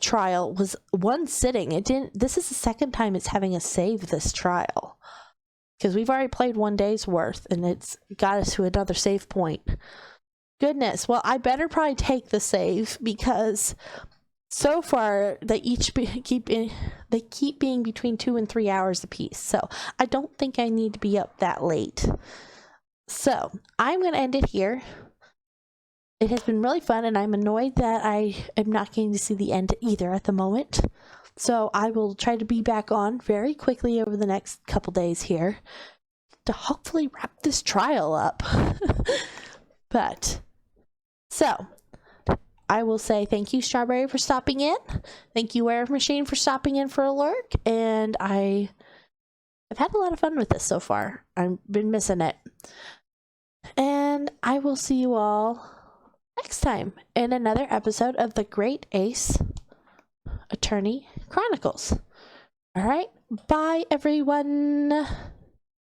trial was one sitting. It didn't. This is the second time it's having us save this trial because we've already played 1 day's worth and it's got us to another save point. Goodness. Well, I better probably take the save because so far they keep being between 2 and 3 hours apiece. So I don't think I need to be up that late. So I'm going to end it here. It has been really fun, and I'm annoyed that I am not getting to see the end either at the moment. So I will try to be back on very quickly over the next couple days here to hopefully wrap this trial up. So I will say thank you, Strawberry, for stopping in. Thank you, Wear Machine, for stopping in for a lurk. And I've had a lot of fun with this so far. I've been missing it. And I will see you all next time in another episode of the Great Ace Attorney Chronicles. All right. Bye, everyone.